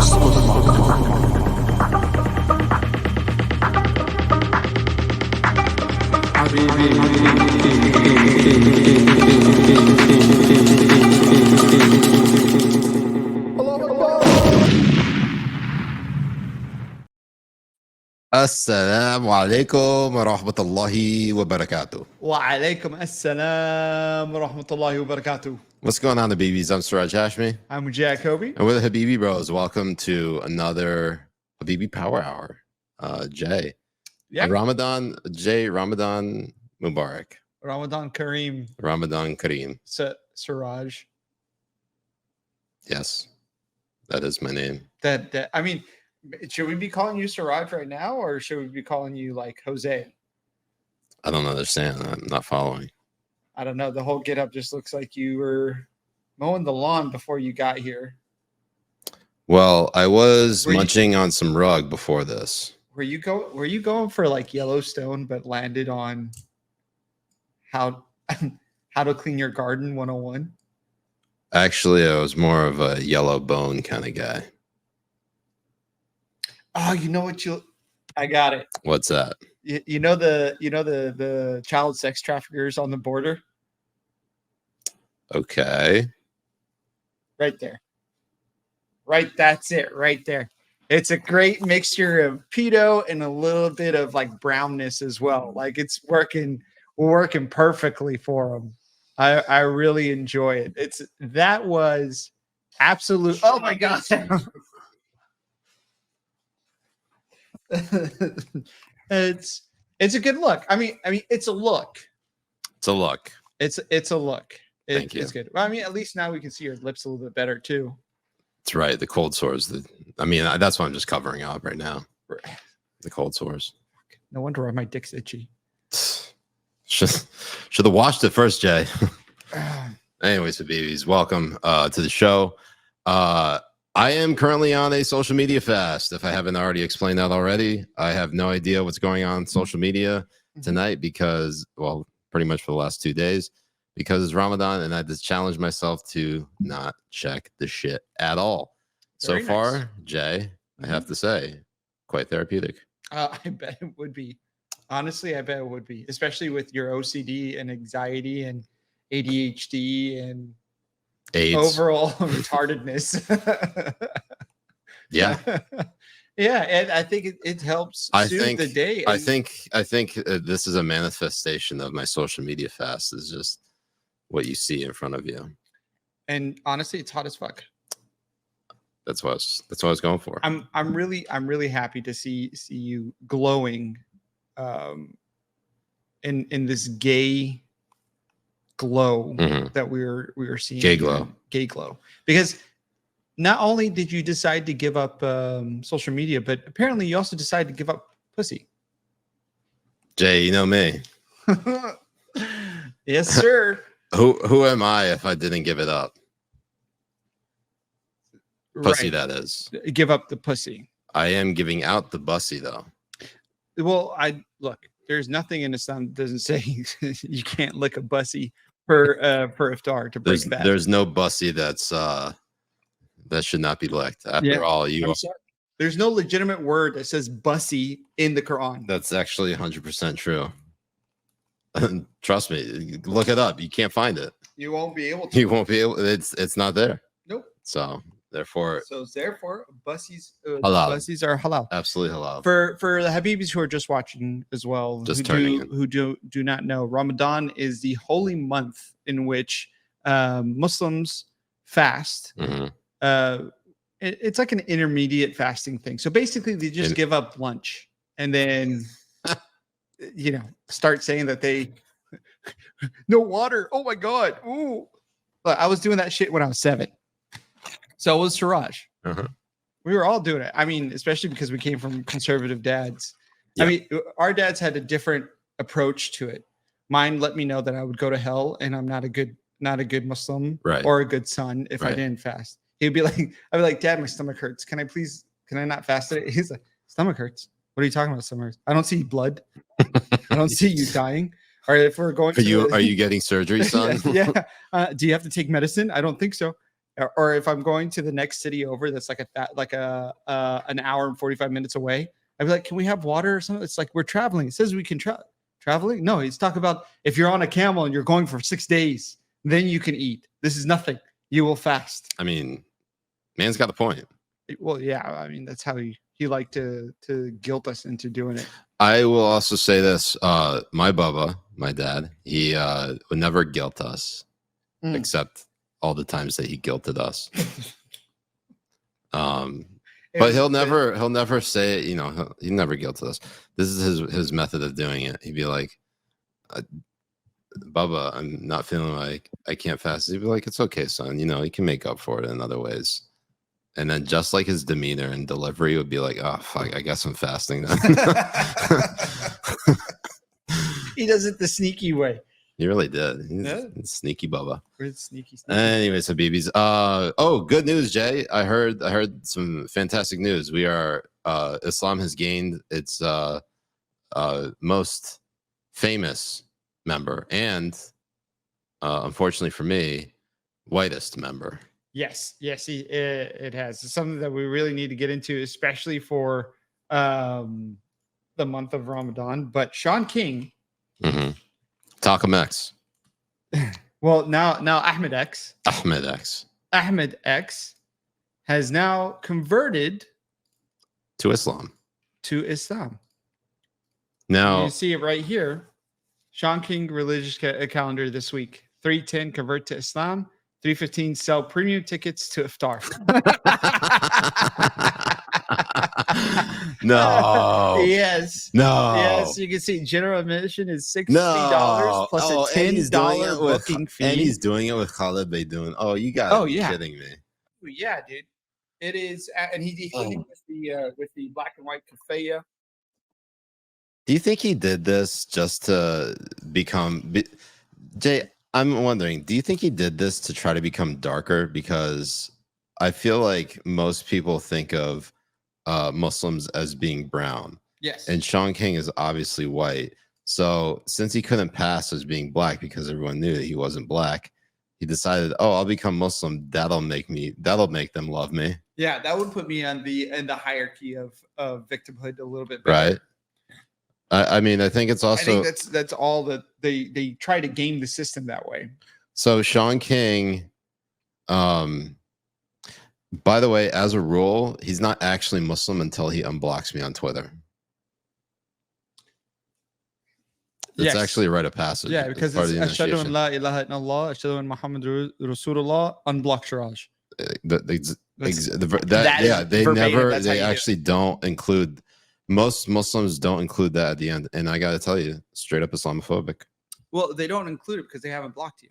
Assalamu alaikum wa rahmatullahi wa barakatuh. Wa-alaikum assalam wa rahmatullahi wa barakatuh. What's going on, the babies? I'm Siraj Hashmi. I'm Mujahed Kobbe. And we're the Habibi Bros. Welcome to another Habibi Power Hour. Jay. Yeah. Ramadan Mubarak. Ramadan Kareem. Ramadan Kareem. Siraj. Yes. That is my name. I mean, should we be calling you Siraj right now, or should we be calling you like Jose? I don't understand. I'm not following. I don't know. The whole get up just looks like you were mowing the lawn before you got here. Well, I was munching on some rug before this. Were you going for like Yellowstone, but landed on how to clean your garden 101? Actually, I was more of a yellow bone kind of guy. Oh, you know what I got it. What's that? You know the child sex traffickers on the border? Okay. Right there. Right, that's it right there. It's a great mixture of pedo and a little bit of like brownness as well. Like it's working perfectly for them. I really enjoy it. That was absolute. Oh my God. It's a good look. I mean, it's a look. It's a look. It's a look. Thank you. It's good. Well, I mean, at least now we can see your lips a little bit better too. That's right. The cold sores. That's what I'm just covering up right now. The cold sores. No wonder why my dick's itchy. Should have washed it first, Jay. Anyways, babies, welcome to the show. I am currently on a social media fast. If I haven't already explained that already, I have no idea what's going on social media tonight because, well, pretty much for the last 2 days, because it's Ramadan, and I just challenged myself to not check the shit at all. Very so far, nice. Jay, I have to say, quite therapeutic. I bet it would be. Honestly, I bet it would be, especially with your OCD and anxiety and ADHD and AIDS. Overall retardedness. Yeah. Yeah, and I think it helps soothe the day. I think this is a manifestation of my social media fast. Is just what you see in front of you. And honestly, it's hot as fuck. That's what I was going for. I'm really happy to see you glowing in this gay glow that we were seeing. Gay glow. Because not only did you decide to give up social media, but apparently you also decided to give up pussy. Jay, you know me. Yes, sir. Who am I if I didn't give it up? Pussy, Right. that is. Give up the pussy. I am giving out the bussy though. Well, there's nothing in Islam that doesn't say you can't lick a bussy for iftar to break fast. There's no bussy that's that should not be licked. After all, there's no legitimate word that says bussy in the Quran. That's actually 100% true. Trust me, look it up. You can't find it. You won't be able to. You won't be able. It's not there. Nope. So therefore, bussies halal. Bussies are halal. Absolutely halal. For the Habibis who are just watching as well, who do not know, Ramadan is the holy month in which Muslims fast. It's like an intermediate fasting thing. So basically, they just give up lunch and then start saying that they no water. Oh my God! Ooh, look, I was doing that shit when I was 7. So was Siraj. We were all doing it. I mean, especially because we came from conservative dads. Yeah. I mean, our dads had a different approach to it. Mine let me know that I would go to hell and I'm not a good Muslim or a good son if I didn't fast. I'd be like, Dad, my stomach hurts. Can I not fast today? He's like, stomach hurts. What are you talking about? Stomach hurts? I don't see blood. I don't see you dying. Or if we're going, are you getting surgery, son? Yeah. Do you have to take medicine? I don't think so. or if I'm going to the next city over, that's like an hour and 45 minutes away, I'd be like, can we have water or something? It's like we're traveling. It says we can traveling. No, he's talking about if you're on a camel and you're going for 6 days, then you can eat. This is nothing. You will fast. I mean, man's got a point. Well, yeah. I mean, that's how he liked to guilt us into doing it. I will also say this: my Bubba, my dad, he would never guilt us, except all the times that he guilted us. But he'll never say it. You know, he never guilted us. This is his method of doing it. He'd be like, Bubba, I'm not feeling like I can't fast. He'd be like, it's okay, son. You know, you can make up for it in other ways. And then just like his demeanor and delivery would be like, oh, fuck, I guess I'm fasting then. He does it the sneaky way. He really did. He's sneaky Bubba. Sneaky. Anyways, Habibis. Oh, good news, Jay. I heard some fantastic news. We are Islam has gained its most famous member and unfortunately for me, whitest member. Yes, it has. It's something that we really need to get into, especially for the month of Ramadan. But Sean King, Talcum X. Well, now Ahmed X has now converted to Islam. Now you see it right here. Sean King religious calendar this week. 3:10 convert to Islam. 3:15 sell premium tickets to iftar. No. Yes. No. Yes. You can see general admission is $60 plus a $10 booking fee. And he's doing it with Khalid Beydoun. Oh, you got be kidding me. Yeah, dude. It is, and he did with the black and white kafaya. Do you think he did this just to become Jay? I'm wondering, do you think he did this to try to become darker? Because I feel like most people think of Muslims as being brown. Yes. And Sean King is obviously white. So since he couldn't pass as being black because everyone knew that he wasn't black, he decided, oh, I'll become Muslim. That'll make them love me. Yeah, that would put me in the hierarchy of victimhood a little bit better. Right. I mean, I think it's also I think that's all that they try to game the system that way. So Sean King, by the way, as a rule, he's not actually Muslim until he unblocks me on Twitter. It's actually a rite of passage. Yeah, because it's Ashhadu an la ilaha illallah, Ashhadu an Muhammad Rasulullah, unblock Siraj. They actually don't include. Most Muslims don't include that at the end, and I got to tell you, straight up Islamophobic. Well, they don't include it because they haven't blocked you.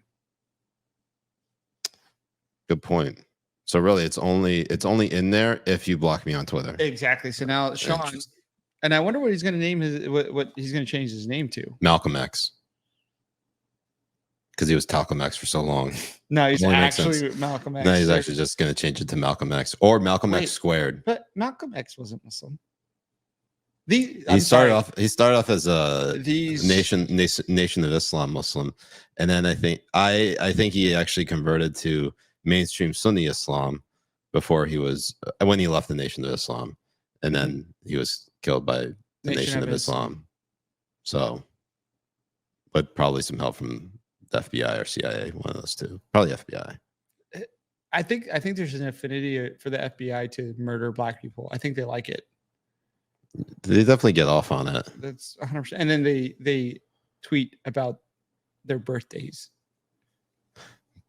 Good point. So really, it's only in there if you block me on Twitter. Exactly. So now Sean, and I wonder what he's going to name what he's going to change his name to. Malcolm X, because he was Talcum X for so long. No, he's actually Malcolm X. No, he's actually just going to change it to Malcolm X or Malcolm X squared. But Malcolm X wasn't Muslim. He started off as a nation of Islam Muslim, and then I think he actually converted to mainstream Sunni Islam before when he left the Nation of Islam, and then he was killed by the Nation of Islam. So, but probably some help from the FBI or CIA, one of those two. Probably FBI. I think there's an affinity for the FBI to murder black people. I think they like it. They definitely get off on it. That's 100%. And then they tweet about their birthdays.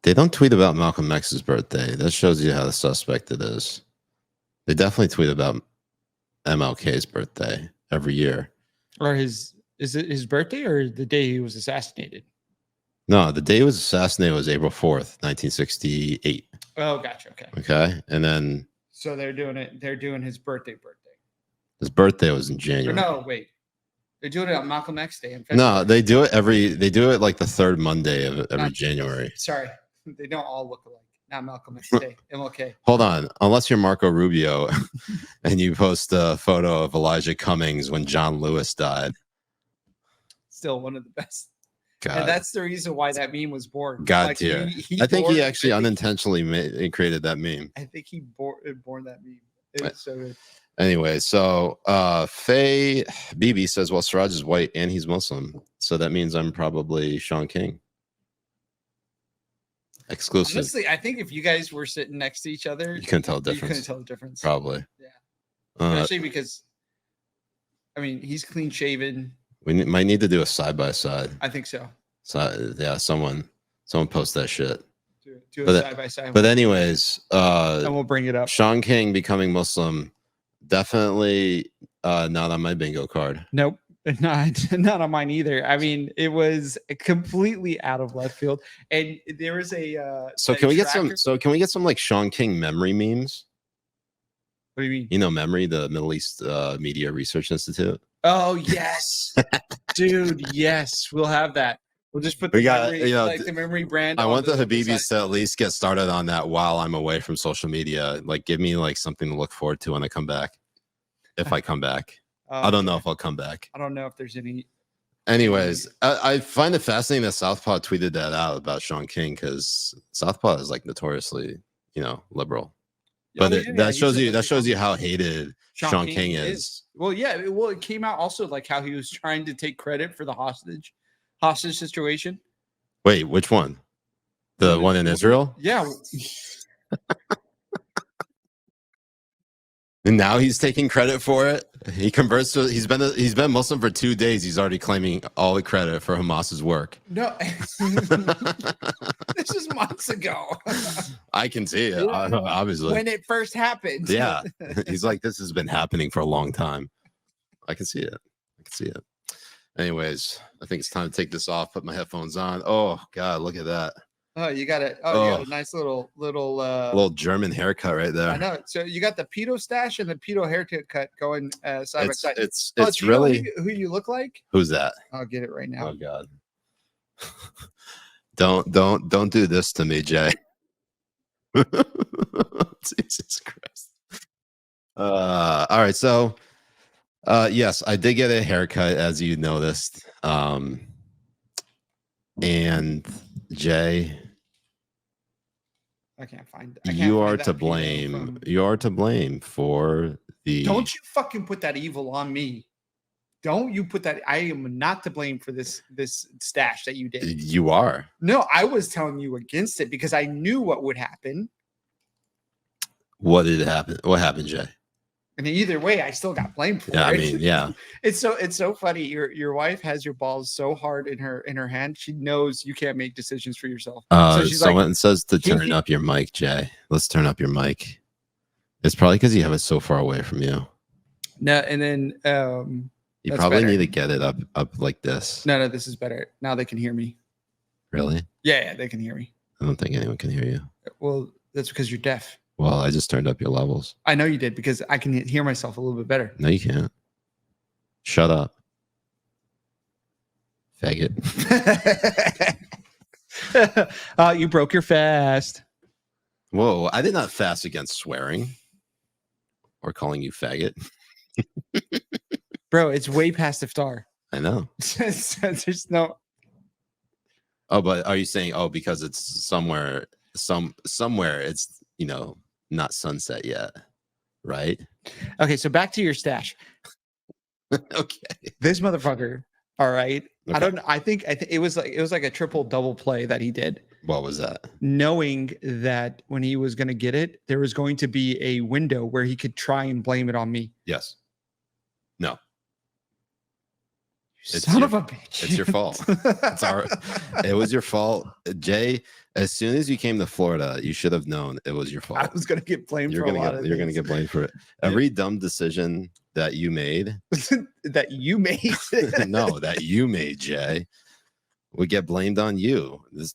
They don't tweet about Malcolm X's birthday. That shows you how suspect it is. They definitely tweet about MLK's birthday every year. Or is it his birthday or the day he was assassinated? No, the day he was assassinated was April 4th, 1968. Oh, gotcha. Okay. And then so they're doing his birthday. His birthday was in January. No, wait. They're doing it on Malcolm X Day. No, they do it like the third Monday of every January. Sorry. They don't all look alike. Not Malcolm X Day. MLK. Hold on. Unless you're Marco Rubio and you post a photo of Elijah Cummings when John Lewis died. Still one of the best. God. And that's the reason why that meme was born. God Like, tier. he I think born- he actually I think- unintentionally created that meme. I think he born that meme. It's so good. Anyway, so Faye BB says, well, Siraj is white and he's Muslim. So that means I'm probably Sean King. Exclusive. Honestly, I think if you guys were sitting next to each other, You couldn't tell the you difference. couldn't tell the difference. Probably. Yeah. Especially because, I mean, he's clean shaven. We might need to do a side by side. I think so. So yeah, someone post that shit. Do a side by side. But anyways, and we'll bring it up. Sean King becoming Muslim, definitely not on my bingo card. Nope. Not on mine either. I mean, it was completely out of left field. And there was a so can we get some like Sean King memory memes? What do you mean? You know, Memory, the Middle East Media Research Institute. Oh yes, dude. Yes, we'll have that. We'll just put the memory, like the memory brand. I want the Habibis to at least get started on that while I'm away from social media. Like, give me like something to look forward to when I come back. If I come back, I don't know if I'll come back. I don't know if there's any. Anyways, I find it fascinating that Southpaw tweeted that out about Sean King because Southpaw is like notoriously, liberal. But that shows you how hated Sean King is. Well, yeah. It came out also like how he was trying to take credit for the hostage situation. Wait, which one? The one in Israel? Yeah. And now he's taking credit for it. He converts to he's been Muslim for 2 days. He's already claiming all the credit for Hamas's work. No, this is months ago. I can see it, obviously. When it first happened. Yeah. He's like, this has been happening for a long time. I can see it. Anyways, I think it's time to take this off, put my headphones on. Oh God, look at that. Oh, you got it. Oh, you got a nice little German haircut right there. I know. So you got the pedo stash and the pedo haircut cut going side by side. It's really who you look like. Who's that? I'll get it right now. Oh God. don't do this to me, Jay. Jesus Christ. All right, so yes, I did get a haircut, as you noticed. And Jay, I can't find. You are to blame. You are to blame for the. Don't you fucking put that evil on me. Don't you put that. I am not to blame for this stash that you did. You are. No, I was telling you against it because I knew what would happen. What did happen? What happened, Jay? And either way, I still got blamed for it. I mean, yeah. It's so funny. Your wife has your balls so hard in her hand. She knows you can't make decisions for yourself. So she's someone says to turn up your mic, Jay. Let's turn up your mic. It's probably because you have it so far away from you. No, and then you probably need to get it up like this. No, this is better. Now they can hear me. Really? Yeah, they can hear me. I don't think anyone can hear you. Well, that's because you're deaf. Well, I just turned up your levels. I know you did because I can hear myself a little bit better. No, you can't. Shut up. Faggot. You broke your fast. Whoa, I did not fast against swearing or calling you faggot. Bro, it's way past iftar. I know. There's no. Oh, but are you saying, because it's somewhere it's, not sunset yet, right? Okay, so back to your stash. Okay. This motherfucker, all right. Okay. I think it was like a triple double play that he did. What was that? Knowing that when he was going to get it, there was going to be a window where he could try and blame it on me. Yes. No. Son of a bitch. It's your fault. It was your fault. Jay, as soon as you came to Florida, you should have known it was your fault. I was going to get blamed You're going to get blamed for it. Every dumb decision that you made. That you made? No, that you made, Jay, would get blamed on you. It's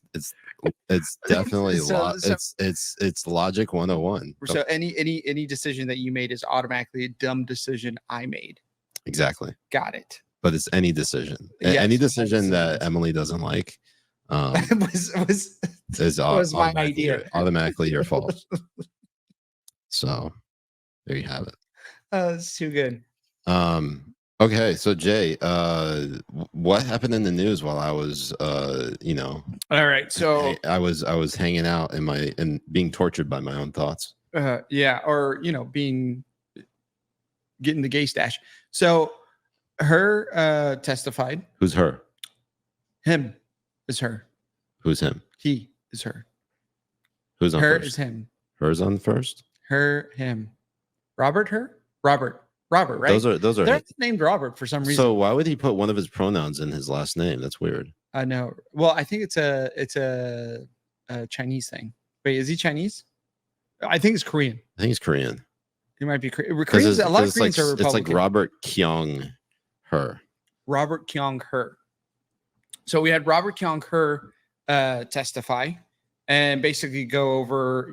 definitely it's logic 101. So any decision that you made is automatically a dumb decision I made. Exactly. Got it. But it's any decision. Yes, any decision that Emily doesn't like was my idea. Automatically your fault. So there you have it. It's too good. Okay, so Jay, what happened in the news while I was, All right, so I was hanging out and being tortured by my own thoughts. yeah, or getting the gay stash. So her testified. Who's her? Him is her. Who's him? He is her. Who's on Her first? is him. Hers on first. Her, him. Robert, her. Robert, right? Those are. They're named Robert for some reason. So why would he put one of his pronouns in his last name? That's weird. I know. Well, I think it's a Chinese thing. Wait, is he Chinese? I think it's Korean. I think he's Korean. He might be Korean. Koreans, a lot of Koreans are Republican. It's like Robert Kyung Her. Robert Kyung Her. So we had Robert Kyung Her testify and basically go over,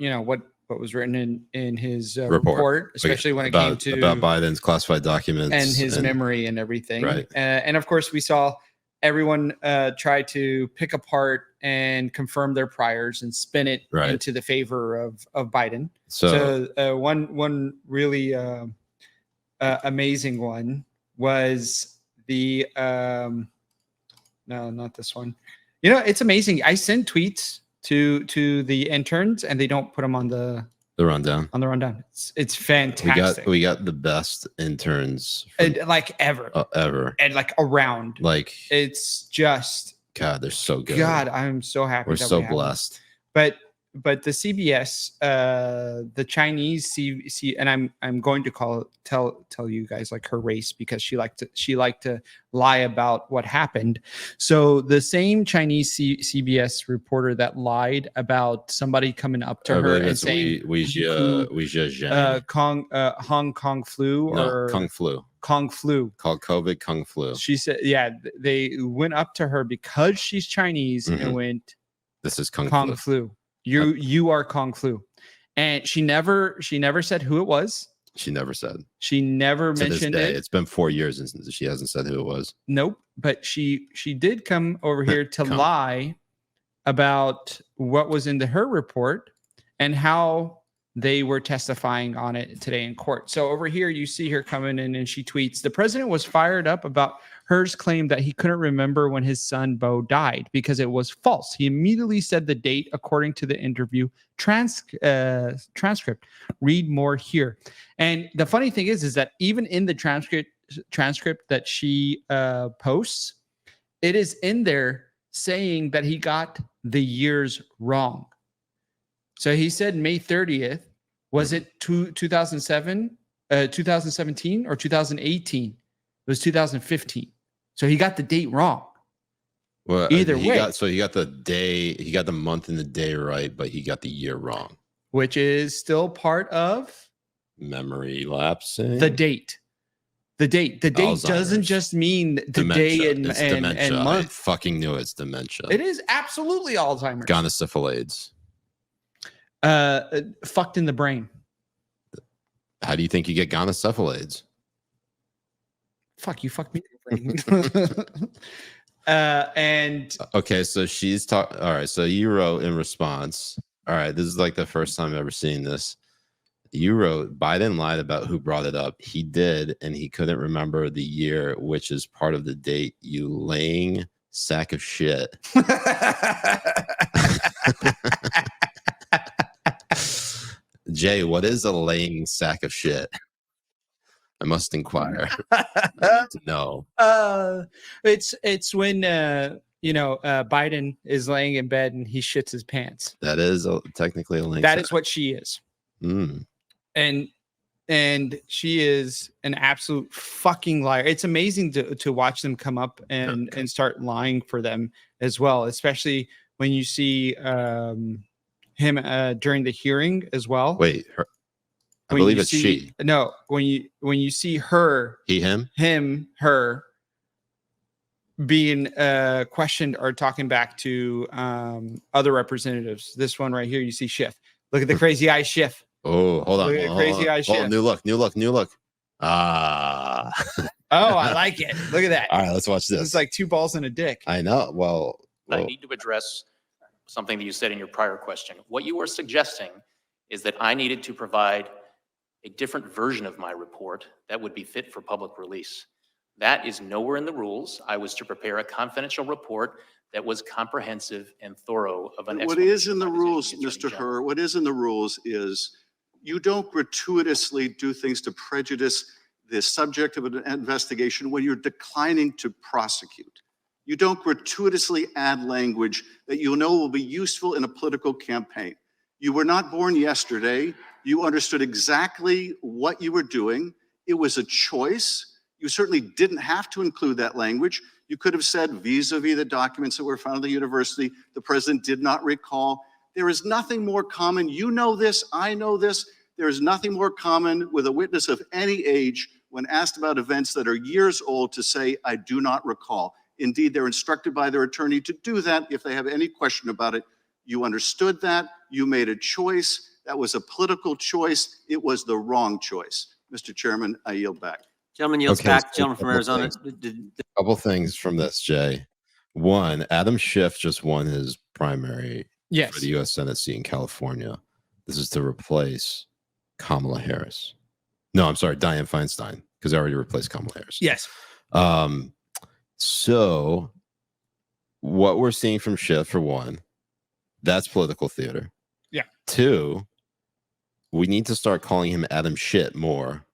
what was written in his report, especially when it came to about Biden's classified documents and his memory and everything. Right. And of course, we saw everyone try to pick apart and confirm their priors and spin it into the favor of Biden. So one really amazing one was the no, not this one. It's amazing. I send tweets to the interns and they don't put them on the rundown. On the rundown. It's fantastic. We got the best interns like ever. And like around. Like it's just God, they're so good. God, I'm so happy. We're so blessed. But the CBS, the Chinese and I'm going to tell you guys like her race because she liked to lie about what happened. So the same Chinese CBS reporter that lied about somebody coming up to her and saying Hong Kong flu or Kung flu called COVID Kung flu. She said, yeah, they went up to her because she's Chinese and went, "This is Kung flu. You are Kung flu," and she never said who it was. She never said. She never mentioned it. It's been 4 years and she hasn't said who it was. Nope. But she did come over here to lie about what was in her report and how they were testifying on it today in court. So over here, you see her coming in and she tweets, "The president was fired up about HUR's claim that he couldn't remember when his son Bo died because it was false. He immediately said the date according to the interview transcript. Read more here." And the funny thing is that even in the transcript that she posts, it is in there saying that he got the years wrong. So he said May 30th. Was it 2017 or 2018? It was 2015. So he got the date wrong. Well, either way. He got the month and the day right, but he got the year wrong. Which is still part of memory lapsing. The date. The date Alzheimer's. Doesn't just mean the dementia. Day and month. I fucking knew it's dementia. It is absolutely Alzheimer's. Gonosyphilades. Fucked in the brain. How do you think you get gonosyphilades? Fuck, you fucked me in the brain. And okay, so she's talking. All right, so you wrote in response. All right, this is like the first time I've ever seen this. You wrote, "Biden lied about who brought it up. He did, and he couldn't remember the year, which is part of the date. You laying sack of shit." Jay, what is a laying sack of shit? I must inquire. No. It's when Biden is laying in bed and he shits his pants. That is technically a laying. That is what she is. And she is an absolute fucking liar. It's amazing to watch them come up and start lying for them as well, especially when you see him during the hearing as well. Wait, I believe it's she. No, when you see her, her being questioned or talking back to other representatives. This one right here, you see Schiff. Look at the crazy eye Schiff. Oh, hold on. Look at the crazy eye Schiff. New look. Ah. Oh, I like it. Look at that. All right, let's watch this. It's like two balls and a dick. I know. Well, I need to address something that you said in your prior question. What you were suggesting is that I needed to provide a different version of my report that would be fit for public release. That is nowhere in the rules. I was to prepare a confidential report that was comprehensive and thorough of an What is in the explanation by rules, Deputy Attorney Mr. General. HUR, what is in the rules is you don't gratuitously do things to prejudice the subject of an investigation when you're declining to prosecute. You don't gratuitously add language that you know will be useful in a political campaign. You were not born yesterday. You understood exactly what you were doing. It was a choice. You certainly didn't have to include that language. You could have said vis-a-vis the documents that were found at the university, the president did not recall. There is nothing more common. You know this, I know this. There is nothing more common with a witness of any age when asked about events that are years old to say, I do not recall. Indeed, they're instructed by their attorney to do that if they have any question about it. You understood that. You made a choice. That was a political choice. It was the wrong choice. Mr. Chairman, I yield back. Gentleman yields Okay, back. so Gentleman from Arizona. Couple things from this, Jay. One, Adam Schiff just won his primary for the U.S. Senate seat in California. This is to replace Kamala Harris. No, I'm sorry, Dianne Feinstein, because I already replaced Kamala Harris. Yes. So what we're seeing from Schiff, for one, that's political theater. Yeah. Two, we need to start calling him Adam Shit more.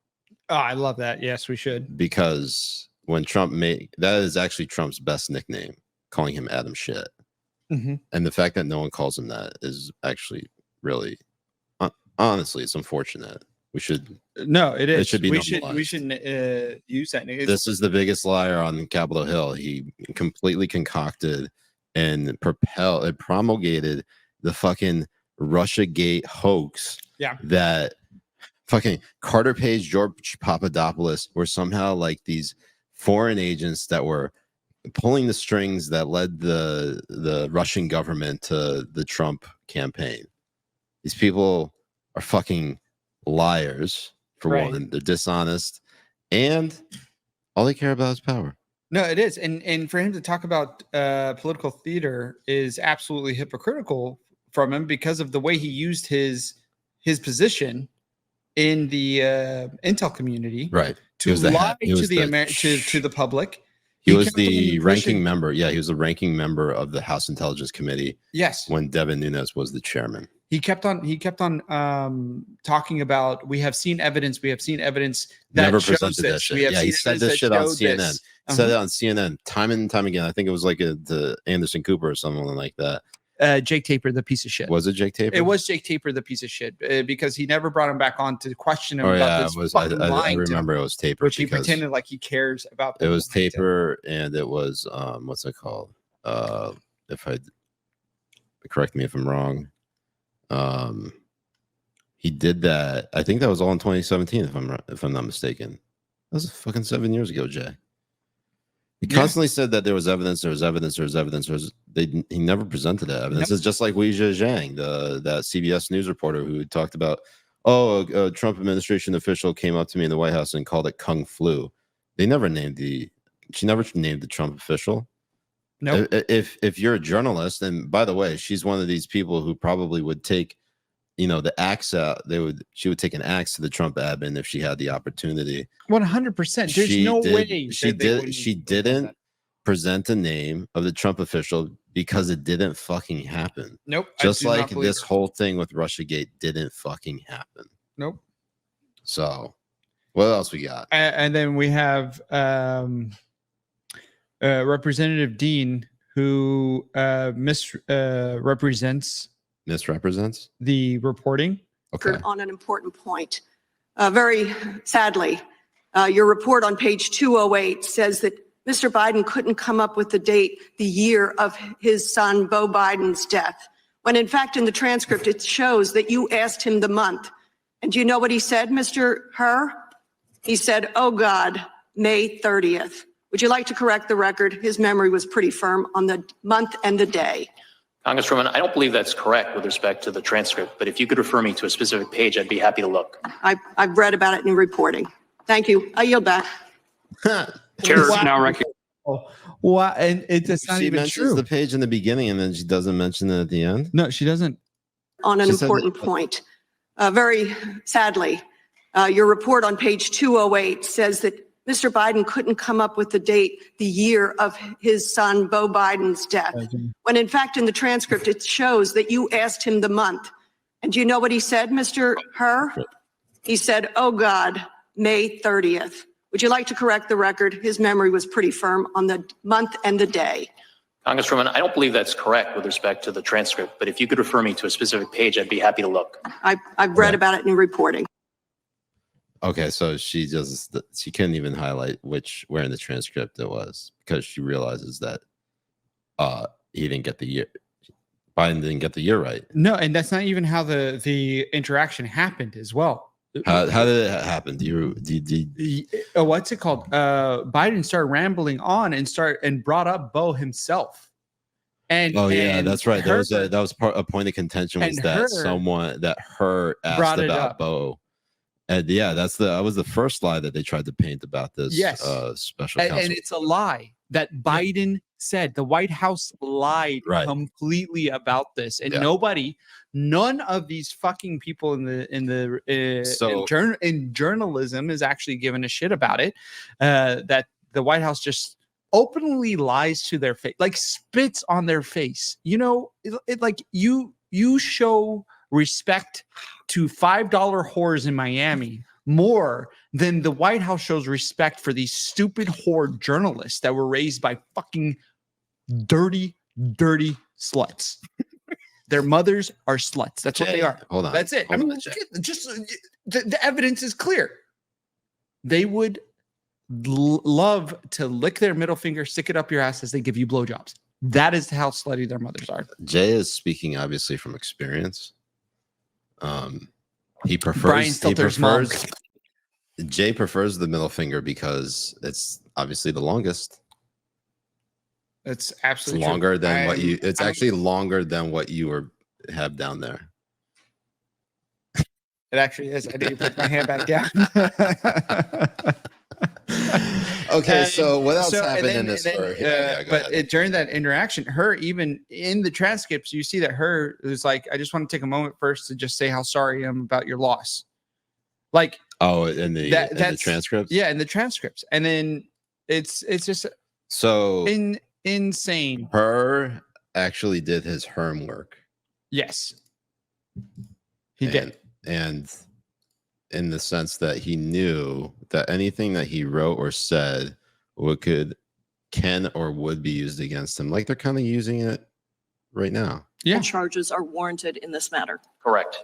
Oh, I love that. Yes, we should. Because when Trump made, that is actually Trump's best nickname, calling him Adam Shit. Mm-hmm. And the fact that no one calls him that is actually really, honestly, it's unfortunate. We should. No, it is. It should be we should use that. This is the biggest liar on Capitol Hill. He completely concocted and promulgated the fucking Russiagate hoax. Yeah. That fucking Carter Page, George Papadopoulos were somehow like these foreign agents that were pulling the strings that led the Russian government to the Trump campaign. These people are fucking liars, for one. They're dishonest, and all they care about is power. No, it is. And for him to talk about political theater is absolutely hypocritical from him because of the way he used his position in the intel community, right? To lie to the public. He was the ranking member. Yeah, he was the ranking member of the House Intelligence Committee. Yes, when Devin Nunes was the chairman. He kept on talking about, we have seen evidence. We have seen evidence that never shows presented this. That shit. Yeah, he said this shit on CNN. Said it on CNN time and time again. I think it was like the Anderson Cooper or someone like that. Jake Tapper, the piece of shit. Was it Jake Tapper? It was Jake Tapper, the piece of shit, because he never brought him back on to question him about this. I remember it was Tapper, which he pretended like he cares about. It was Tapper, and it was what's it called? If I correct me if I'm wrong. He did that. I think that was all in 2017, if I'm not mistaken. That was fucking 7 years ago, Jay. He constantly said that there was evidence. He never presented that evidence. It's just like Weijia Zhang, that CBS News reporter who talked about, a Trump administration official came up to me in the White House and called it Kung Flu. She never named the Trump official. No. If you're a journalist, and by the way, she's one of these people who probably would take, the axe out. She would take an axe to the Trump admin if she had the opportunity. 100%. There's no way she didn't present the name of the Trump official because it didn't fucking happen. Nope. Just like this whole thing with Russiagate didn't fucking happen. Nope. So, what else we got? And then we have Representative Dean, who misrepresents the reporting. Okay. On an important point. Very sadly, your report on page 208 says that Mr. Biden couldn't come up with the year of his son, Beau Biden's death, when in fact in the transcript it shows that you asked him the month. And do you know what he said, Mr. HUR? He said, oh God, May 30th. Would you like to correct the record? His memory was pretty firm on the month and the day. Congresswoman, I don't believe that's correct with respect to the transcript, but if you could refer me to a specific page, I'd be happy to look. I've read about it in reporting. Thank you. I yield back. Chair now recognizes. Wow, and it's not even true. The page in the beginning, and then she doesn't mention it at the end. No, she doesn't. On an important point. Very sadly, your report on page 208 says that Mr. Biden couldn't come up with the date, the year of his son, Beau Biden's death, when in fact in the transcript it shows that you asked him the month. And do you know what he said, Mr. HUR? He said, oh God, May 30th. Would you like to correct the record? His memory was pretty firm on the month and the day. Congresswoman, I don't believe that's correct with respect to the transcript, but if you could refer me to a specific page, I'd be happy to look. I've read about it in reporting. Okay, so she couldn't even highlight where in the transcript it was because she realizes that he didn't get the year. Biden didn't get the year right. No, and that's not even how the interaction happened as well. How did it happen? What's it called? Biden started rambling on and brought up Beau himself. And that's right. Her, that was a point of contention was that HUR asked about Beau. And yeah, that was the first lie that they tried to paint about this special counsel. And it's a lie that Biden said. The White House lied completely about this, and none of these fucking people in journalism is actually giving a shit about it. That the White House just openly lies to their face, like spits on their face. You know, like you show respect to $5 whores in Miami more than the White House shows respect for these stupid whore journalists that were raised by fucking dirty sluts. Their mothers are sluts. That's what they are. Hold on. That's it. I mean, the evidence is clear. They would love to lick their middle finger, stick it up your ass as they give you blowjobs. That is how slutty their mothers are. Jay is speaking obviously from experience. Jay prefers the middle finger because it's obviously the longest. It's absolutely longer than what you. It's actually longer than what you have down there. It actually is. I need to put my hand back down. Okay, so what else happened in this story? During that interaction, her, even in the transcripts, you see that her is like, I just want to take a moment first to just say how sorry I am about your loss. Like, in the transcripts? Yeah, in the transcripts. And then it's just so insane. HUR actually did his HERM work. Yes. He did. And in the sense that he knew that anything that he wrote or said can or would be used against him. Like they're kind of using it right now. Yeah. Charges are warranted in this matter. Correct.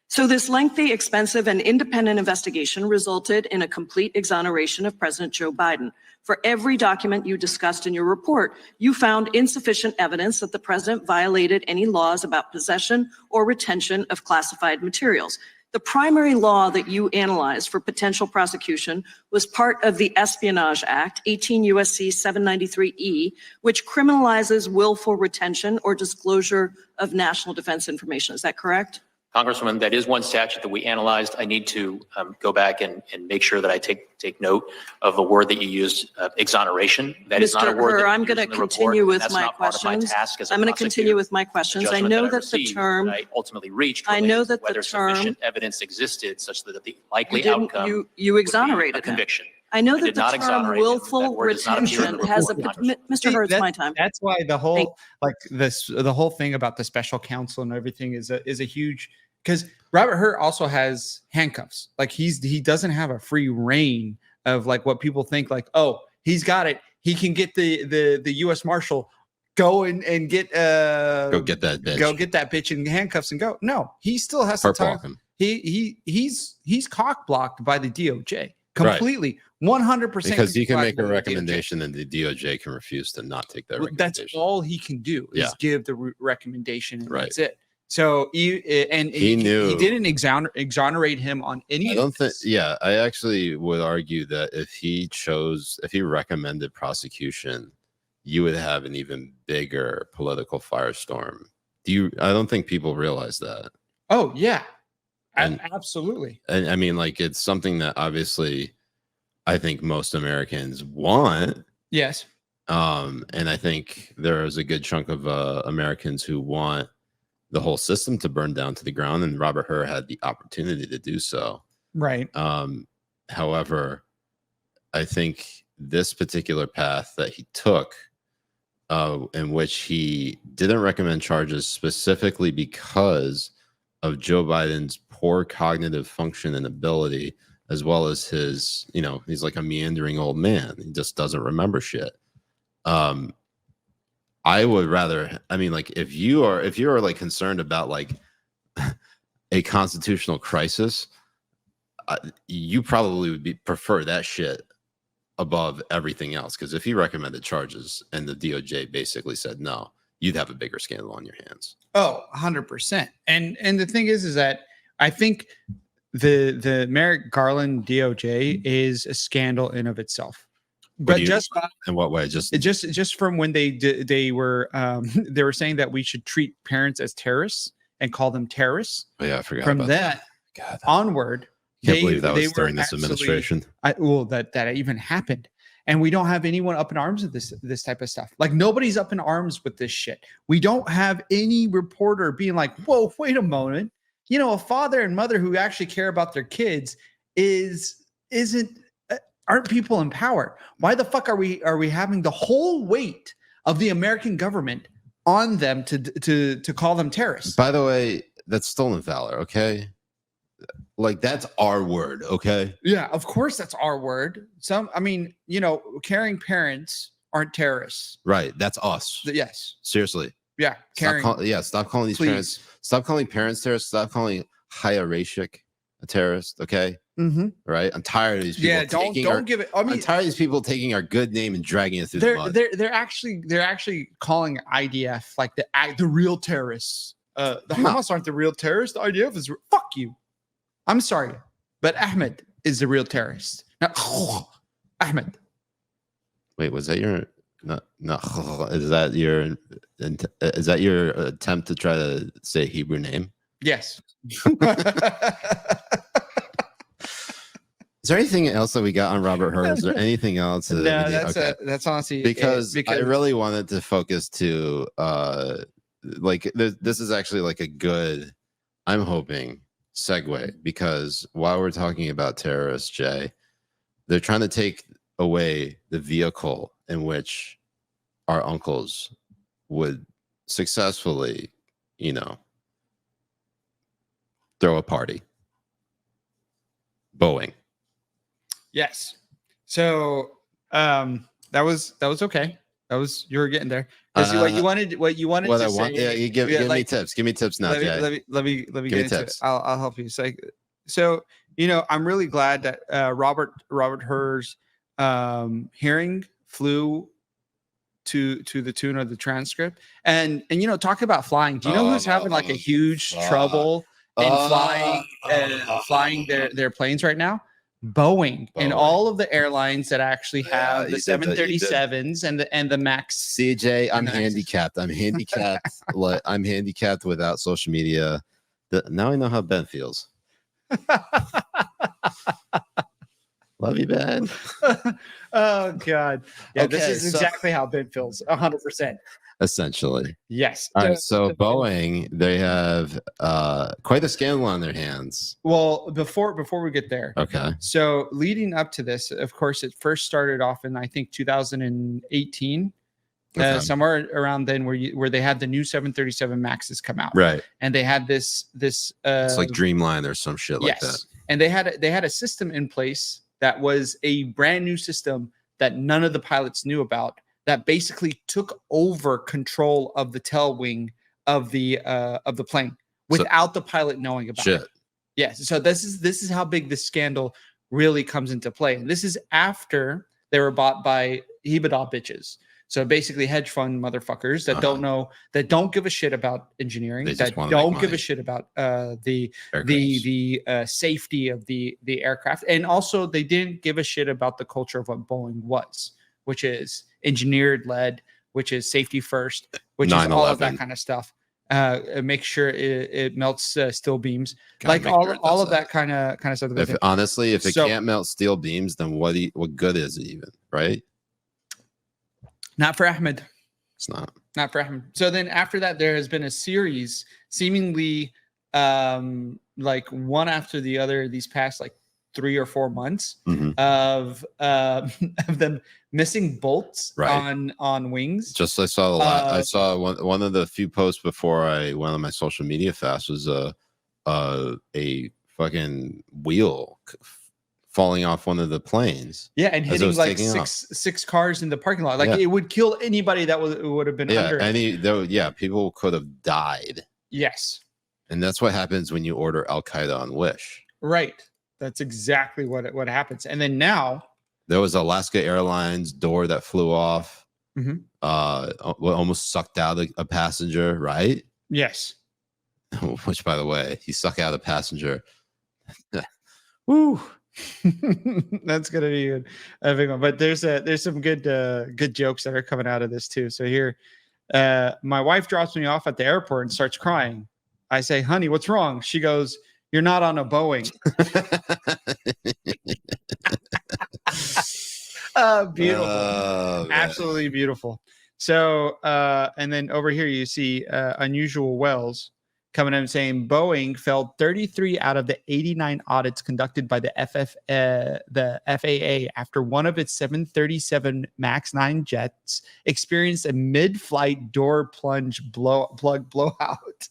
So this lengthy, expensive, and independent investigation resulted in a complete exoneration of President Joe Biden. For every document you discussed in your report, you found insufficient evidence that the president violated any laws about possession or retention of classified materials. The primary law that you analyzed for potential prosecution was part of the Espionage Act, 18 U.S.C. 793E, which criminalizes willful retention or disclosure of national defense information. Is that correct? Congresswoman, that is one statute that we analyzed. I need to go back and make sure that I take note of the word that you used, exoneration. That is not a word that I'm going to continue with my questions. I'm going to continue with my questions. I know that the term I ultimately reached. I know that whether the term sufficient evidence existed such that the likely outcome you exonerated a conviction. I know that the term willful retention has a Mr. Hur, it's my time. That's why the whole the whole thing about the special counsel and everything is a huge, because Robert Hur also has handcuffs. Like he doesn't have a free reign of like what people think, like, oh, he's got it. He can get the U.S. Marshal, go and get go get that bitch in handcuffs and go. No, he still has to talk. He's cock blocked by the DOJ completely. 100%, because he can make a recommendation and the DOJ can refuse to not take that recommendation. That's all he can do is give the recommendation, and that's it. So he knew he didn't exonerate him on any. I don't think. Yeah, I actually would argue that if he recommended prosecution, you would have an even bigger political firestorm. I don't think people realize that. Oh yeah, absolutely. And I mean, like, it's something that obviously I think most Americans want. Yes. And I think there is a good chunk of Americans who want the whole system to burn down to the ground, and Robert Hur had the opportunity to do so. Right. However, I think this particular path that he took, in which he didn't recommend charges specifically because of Joe Biden's poor cognitive function and ability, as well as his, he's like a meandering old man. He just doesn't remember shit. I would rather, like if you are like concerned about like a constitutional crisis, you probably would prefer that shit above everything else. Because if he recommended charges and the DOJ basically said no, you'd have a bigger scandal on your hands. Oh, 100%. And the thing is that I think the Merrick Garland DOJ is a scandal in of itself. But just in what way? Just from when they were saying that we should treat parents as terrorists and call them terrorists. Oh, yeah, I forgot. From that onward, can't believe that was during this administration. That even happened, and we don't have anyone up in arms with this type of stuff. Like nobody's up in arms with this shit. We don't have any reporter being like, "Whoa, wait a moment." A father and mother who actually care about their kids aren't people in power. Why the fuck are we having the whole weight of the American government on them to call them terrorists? By the way, that's stolen valor, okay? Like that's our word, okay? Yeah, of course that's our word. Caring parents aren't terrorists. Right, that's us. Yes. Seriously. Yeah, caring. Stop calling these parents. Stop calling parents terrorists. Stop calling Hayarashik a terrorist, okay? Mm-hmm. Right, I'm tired of these people. Yeah, don't give it. I'm tired of these people taking our good name and dragging it through the mud. They're actually calling IDF like the real terrorists. The Hamas aren't the real terrorists. The IDF is fuck you. I'm sorry, but Ahmed is the real terrorist. Now, Ahmed. Wait, was that your? No. Is that your attempt to try to say a Hebrew name? Yes. Is there anything else that we got on Robert HUR? Is there anything else? No, that's honestly because I really wanted to focus to this is actually like a good, I'm hoping, segue, because while we're talking about terrorists, Jay, they're trying to take away the vehicle in which our uncles would successfully, throw a party. Boeing. Yes. So that was okay. You were getting there. What you wanted to say. Yeah, give me tips. Give me tips now, Jay. Let me get into it. I'll help you. So I'm really glad that Robert HUR's hearing flew to the tune of the transcript. And talk about flying. Do you know who's having like a huge trouble in flying their planes right now? Boeing and all of the airlines that actually have the 737s and the Max. CJ, I'm handicapped. I'm handicapped without social media. Now I know how Ben feels. Love you, Ben. Oh God. Yeah, okay, this is exactly how Ben feels. 100%. Essentially. Yes. All right. So Boeing, they have quite a scandal on their hands. Well, before we get there. Okay. So leading up to this, of course, it first started off in, I think, 2018. Okay. Somewhere around then where they had the new 737 Maxes come out. Right. And they had this it's like Dreamline or some shit like that. And they had a system in place that was a brand new system that none of the pilots knew about, that basically took over control of the tail wing of the plane without the pilot knowing about it. Yes. So this is how big this scandal really comes into play. And this is after they were bought by EBITDA bitches. So basically hedge fund motherfuckers that don't know, that don't give a shit about engineering, that don't give a shit about the safety of the aircraft. And also they didn't give a shit about the culture of what Boeing was, which is engineered led, which is safety first, which is all of that kind of stuff. Make sure it melts steel beams, like all of that kind of stuff. Honestly, if it can't melt steel beams, then what good is it even, right? Not for Ahmed. It's not for Ahmed. So then after that, there has been a series seemingly like one after the other these past like 3 or 4 months Mhm. of of them missing bolts Right. on wings. Just I saw one of the few posts before I went on my social media fast was a fucking wheel falling off one of the planes. Yeah, and as it hitting was like taking off. six cars in the parking lot. Like Yeah. it would kill anybody that would have been under it. People could have died. Yes. And that's what happens when you order Al Qaeda on Wish. Right. That's exactly what happens. And then now There was Alaska Airlines door that flew off. Mhm. Almost sucked out a passenger, right? yes. Which, by the way, he sucked out a passenger. Woo. That's gonna be a big one. But there's some good jokes that are coming out of this too. So here, my wife drops me off at the airport and starts crying. I say, honey, what's wrong? She goes, you're not on a Boeing. Beautiful. Oh, Absolutely beautiful. So and then over here you see Unusual Wells coming in and saying Boeing failed 33 out of the 89 audits conducted by the FAA after one of its 737 MAX 9 jets experienced a mid-flight door plug blowout.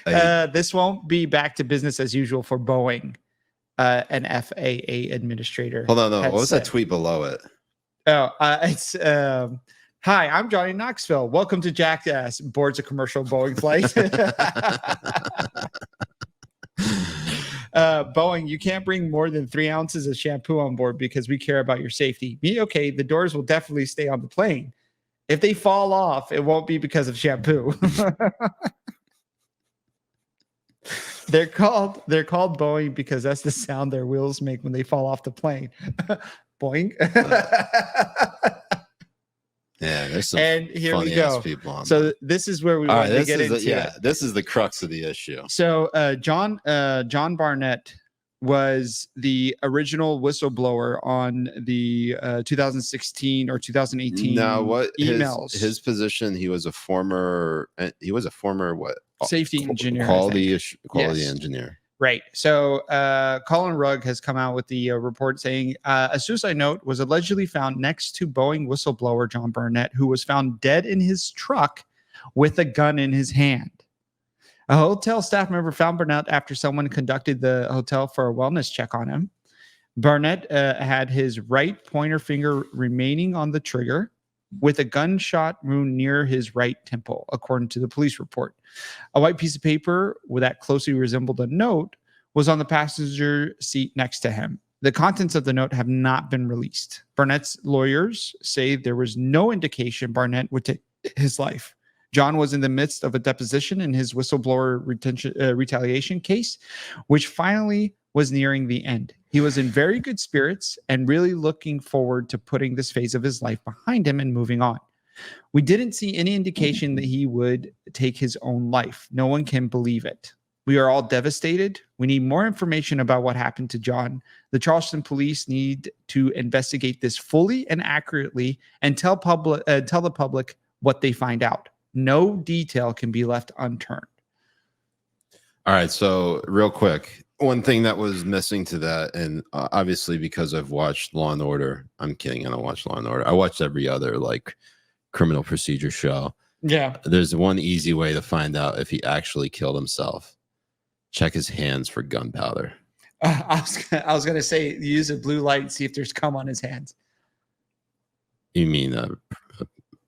This won't be back to business as usual for Boeing, an FAA administrator. Hold on, no. had What was said. that tweet below it? Oh, it's hi, I'm Johnny Knoxville. Welcome to Jackass. Boards a commercial Boeing flight. Boeing, you can't bring more than 3 ounces of shampoo on board because we care about your safety. Me, okay, the doors will definitely stay on the plane. If they fall off, it won't be because of shampoo. They're called Boeing because that's the sound their wheels make when they fall off the plane. Boing. Yeah, there's some And here we funny go. ass people on. So this is where we all want right, to get into. this is the crux of the issue. So John Barnett was the original whistleblower on the 2016 or 2018 Now, what emails. his position? He was a former what? Safety engineer, I quality Yes. engineer. Right. So Colin Rugg has come out with the report saying a suicide note was allegedly found next to Boeing whistleblower John Barnett, who was found dead in his truck with a gun in his hand. A hotel staff member found Barnett after someone conducted the hotel for a wellness check on him. Barnett had his right pointer finger remaining on the trigger with a gunshot wound near his right temple, according to the police report. A white piece of paper that closely resembled a note was on the passenger seat next to him. The contents of the note have not been released. Barnett's lawyers say there was no indication Barnett would take his life. John was in the midst of a deposition in his whistleblower retaliation case, which finally was nearing the end. He was in very good spirits and really looking forward to putting this phase of his life behind him and moving on. We didn't see any indication that he would take his own life. No one can believe it. We are all devastated. We need more information about what happened to John. The Charleston police need to investigate this fully and accurately and tell the public what they find out. No detail can be left unturned. All right, so real quick, one thing that was missing to that, and obviously because I've watched Law and Order, I'm kidding, I don't watch Law and Order. I watched every other like criminal procedure show. Yeah. There's one easy way to find out if he actually killed himself. Check his hands for gunpowder. I was gonna say use a blue light and see if there's cum on his hands. You mean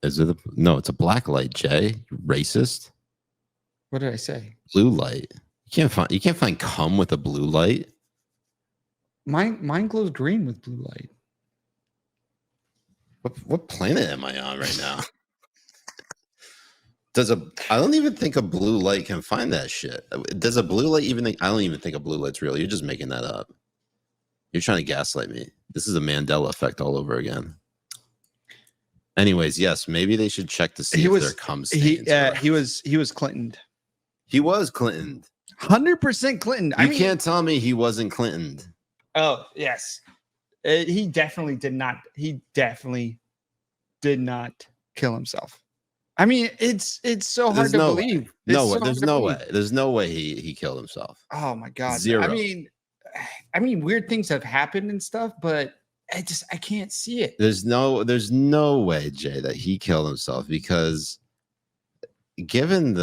is it no? It's a black light, Jay. You racist. What did I say? Blue light. You can't find cum with a blue light. Mine glows green with blue light. What planet am I on right now? I don't even think a blue light can find that shit. Does a blue light even think? I don't even think a blue light's real. You're just making that up. You're trying to gaslight me. This is a Mandela effect all over again. Anyways, yes, maybe they should check to see if there comes. He was Clinton. He was Clinton. 100% Clinton. You can't tell me he wasn't Clinton. Oh yes, he definitely did not. He definitely did not kill himself. I mean, it's so hard to believe. There's no way he killed himself. Oh my god. Zero. I mean, I mean, weird things have happened and stuff, but I can't see it. There's no way, Jay, that he killed himself, because given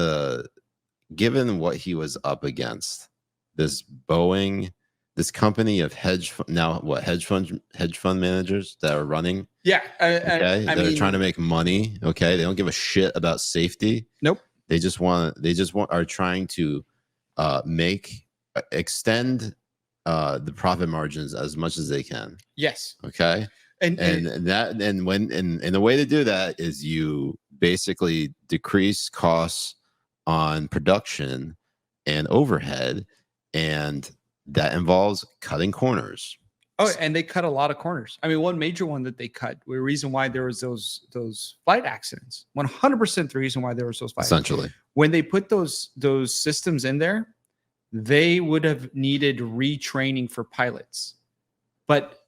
what he was up against, this Boeing, this company of hedge fund managers that are running. Yeah. Okay. They're trying to make money. Okay. They don't give a shit about safety. Nope. They just are trying to extend the profit margins as much as they can. Yes. Okay. And the way to do that is you basically decrease costs on production and overhead, and that involves cutting corners. Oh, and they cut a lot of corners. I mean, one major one that they cut, the reason why there was those flight accidents, 100% the reason why there was those flight Essentially. accidents. When they put those systems in there, they would have needed retraining for pilots. But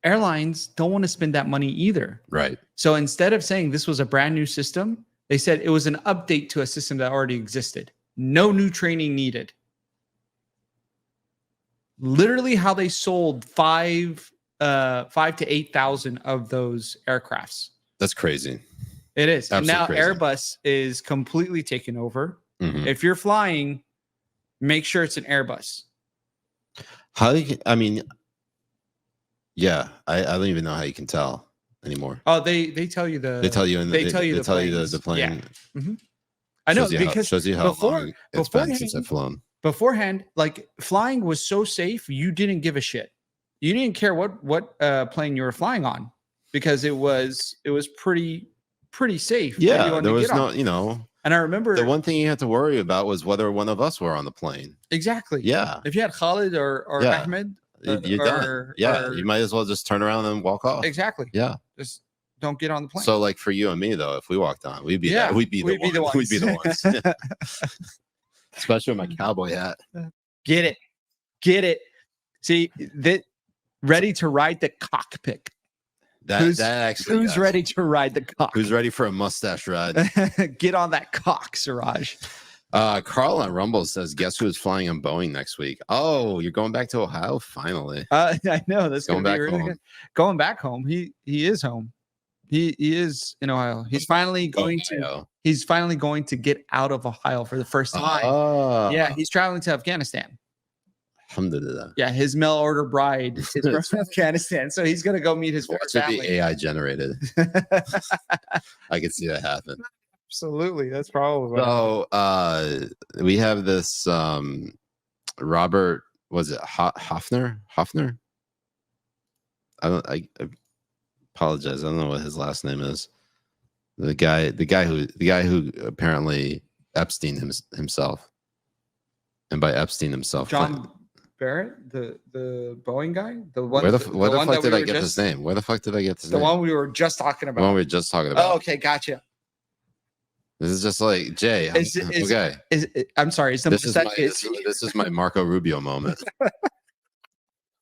airlines don't want to spend that money either. Right. So instead of saying this was a brand new system, they said it was an update to a system that already existed. No new training needed. Literally how they sold 5 to 8,000 of those aircrafts. That's crazy. It is. Absolutely and now crazy. Airbus is completely taken over. Mhm. If you're flying, make sure it's an Airbus. Yeah, I don't even know how you can tell anymore. Oh, they tell you the They tell you they tell you the planes. the plane. Yeah. I know, Shows you because shows you how before- long it's been since beforehand- I've flown. beforehand, like flying was so safe, you didn't give a shit. You didn't care what plane you were flying on, because it was pretty safe. that you Yeah, wanted there to was get no, on. And I remember the one thing you had to worry about was whether one of us were on the plane. exactly. Yeah, If you had Khalid or Yeah. Ahmed, you're done. Yeah, you might as well just turn around and walk off. exactly. Yeah. Just don't get on the plane. So, like for you and me, though, if we walked on, we'd be Yeah, we'd be the ones. We'd be the ones. Yeah. Especially with my cowboy hat. Get it. See that, ready to ride the cockpit. That actually. Who's ready to ride the cock? Who's ready for a mustache ride? Get on that cock, Siraj. Carl on Rumble says, "Guess who's flying on Boeing next week?" Oh, you're going back to Ohio finally. I know that's Going going to be back really home. good. Going back home. He is home. He is in Ohio. He's finally going to. Ohio. He's finally going to get out of Ohio for the first time. Oh, Yeah, he's traveling to Afghanistan. Alhamdulillah. Yeah, his mail order bride is from Afghanistan, so he's gonna go meet his Watch it be family. AI generated. I could see that happen. Absolutely, that's probably what So we have this Robert, was it Hoffner? I apologize. I don't know what his last name is. The guy who apparently Epstein himself. And by Epstein himself, John Barrett, the Boeing guy, the one. where the one fuck that did we I were get just- his name? Where the fuck did I get his The name? one we were just talking The one about. we were just talking about. Oh, okay, gotcha. This is just like Jay. Okay, I'm sorry. Is the this is mustache- this is my Marco Rubio moment.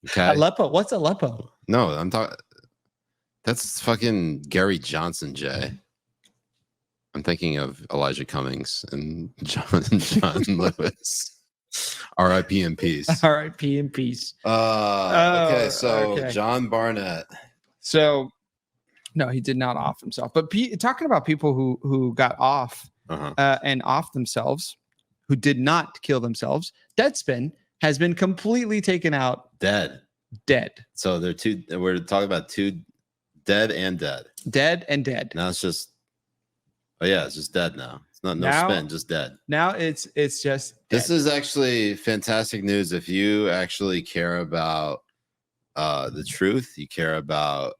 Okay, Aleppo? What's Aleppo? no, I'm talking. That's fucking Gary Johnson, Jay. I'm thinking of Elijah Cummings and John Lewis. R.I.P. in peace. R.I.P. in peace. Okay, so okay. John Barnett. So, no, he did not off himself. But talking about people who got off and off themselves, who did not kill themselves, Deadspin has been completely taken out. Dead. So they're two. We're talking about two dead and dead. Dead and dead. Now it's just. Oh yeah, it's just dead now. It's not Now- spin, just dead. Now it's just This dead. is actually fantastic news. If you actually care about the truth, you care about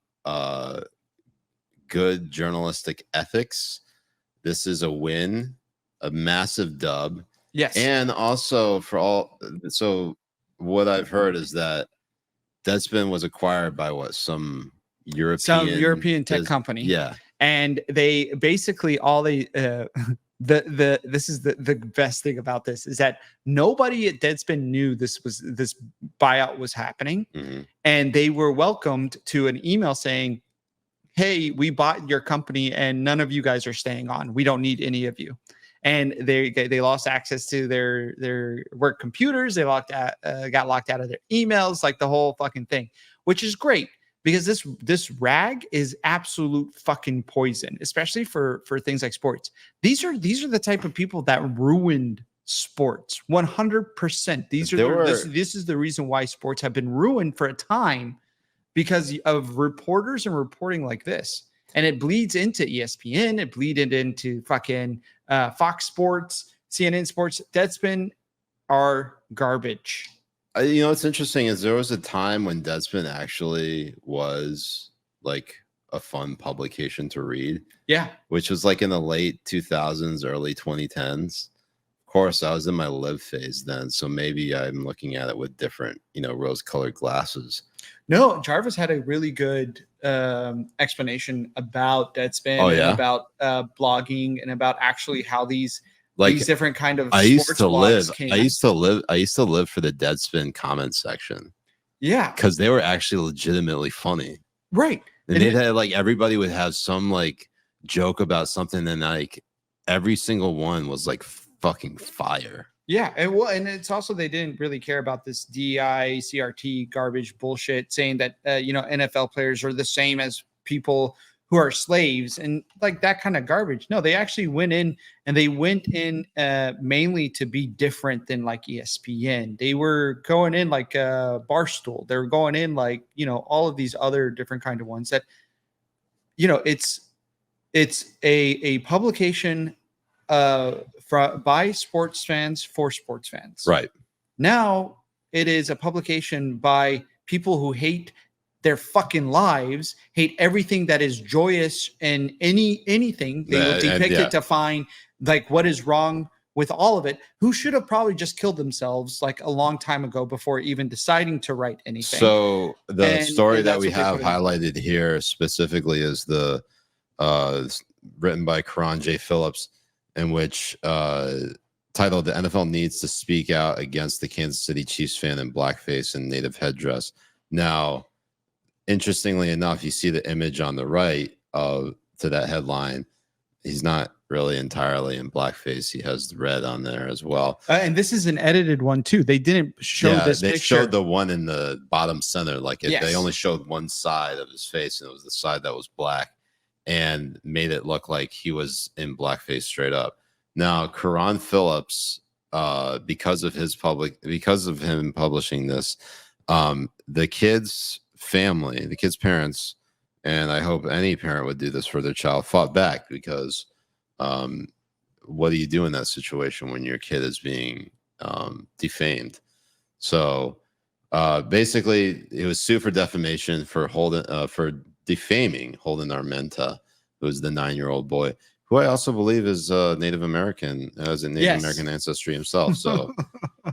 good journalistic ethics, this is a win, a massive dub. Yes. And also for all, so what I've heard is that Deadspin was acquired by some European tech company. Yeah. And they basically this is the best thing about this is that nobody at Deadspin knew this buyout was happening. Mhm. And they were welcomed to an email saying, "Hey, we bought your company and none of you guys are staying on. We don't need any of you." and they lost access to their work computers. They got locked out of their emails, like the whole fucking thing, which is great because this rag is absolute fucking poison, especially for things like sports. These are the type of people that ruined sports 100%. This is the reason why sports have been ruined for a time, because of reporters and reporting like this. And it bleeds into ESPN, it bleeded into fucking Fox Sports, CNN Sports. Deadspin are garbage. What's interesting is there was a time when Deadspin actually was like a fun publication to read. Yeah. Which was like in the late 2000s, early 2010s. Of course, I was in my live phase then, so maybe I'm looking at it with different, rose-colored glasses. No, Jarvis had a really good explanation about Deadspin and about blogging and about actually how these different kind of I used to live for the Deadspin comment section. Yeah, because they were actually legitimately funny, right? And they had like everybody would have some like joke about something, and like every single one was like fucking fire. Yeah, and it's also they didn't really care about this DI CRT garbage bullshit, saying that NFL players are the same as people who are slaves and like that kind of garbage. No, they actually went in mainly to be different than like ESPN. They were going in like Barstool. They were going in like all of these other different kind of ones that it's a publication by sports fans for sports fans. Right. Now it is a publication by people who hate their fucking lives, hate everything that is joyous and anything. They will depict it to find like what is wrong with all of it, who should have probably just killed themselves like a long time ago before even deciding to write anything. So the story that we have highlighted here specifically is the written by Karan J. Phillips, in which titled "The NFL Needs to Speak Out Against the Kansas City Chiefs Fan in Blackface and Native Headdress." Now, interestingly enough, you see the image on the right to that headline. He's not really entirely in blackface. He has the red on there as well. And this is an edited one too. They didn't show this they picture. Showed the one in the bottom center. They only showed one side of his face, and it was the side that was black, and made it look like he was in blackface straight up. Now, Karan Phillips, because of him publishing this, the kid's family, the kid's parents, and I hope any parent would do this for their child, fought back because what do you do in that situation when your kid is being defamed? So basically, it was sued for defamation for defaming Holden Armenta, who is the 9-year-old boy, who I also believe is Native American, has a Native American ancestry himself. So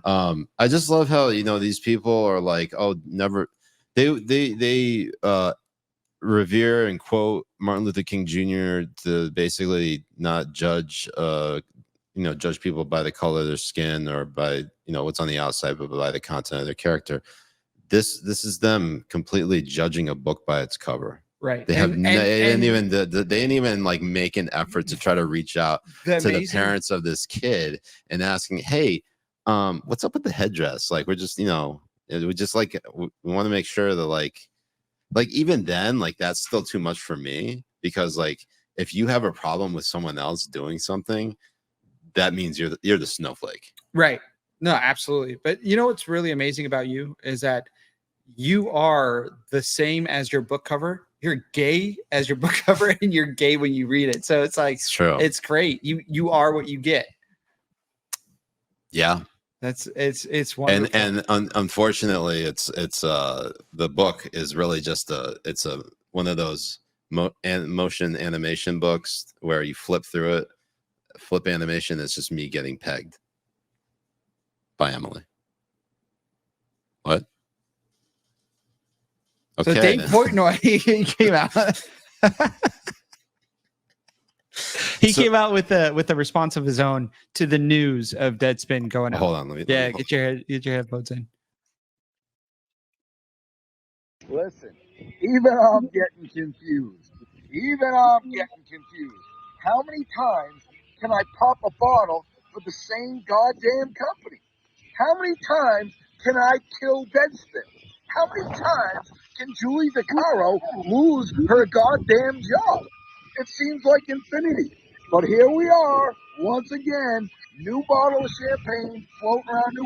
I just love how these people are like, oh, never. They revere and quote Martin Luther King Jr. to basically not judge judge people by the color of their skin or by what's on the outside, but by the content of their character. This is them completely judging a book by its cover. Right. They didn't even like make an effort to try to reach out to the parents of this kid and asking, hey, what's up with the headdress? Like, we're just, we want to make sure that like even then, like that's still too much for me, because like if you have a problem with someone else doing something, that means you're the snowflake. Right. No, absolutely. But what's really amazing about you is that you are the same as your book cover. You're gay as your book cover, and you're gay when you read it. So it's like, it's true. It's great. You are what you get. Yeah. It's wonderful. And unfortunately, it's the book is really just one of those motion animation books where you flip through it. Flip animation is just me getting pegged by Emily. What? Okay. So Dave Portnoy, he came out. He came out with a response of his own to the news of Deadspin going out. Hold on, let me get your headphones in. Listen, even I'm getting confused. How many times can I pop a bottle for the same goddamn company? How many times can I kill Deadspin? How many times can Julie DeCaro lose her goddamn job? It seems like infinity. But here we are, once again, new bottle of champagne floating around.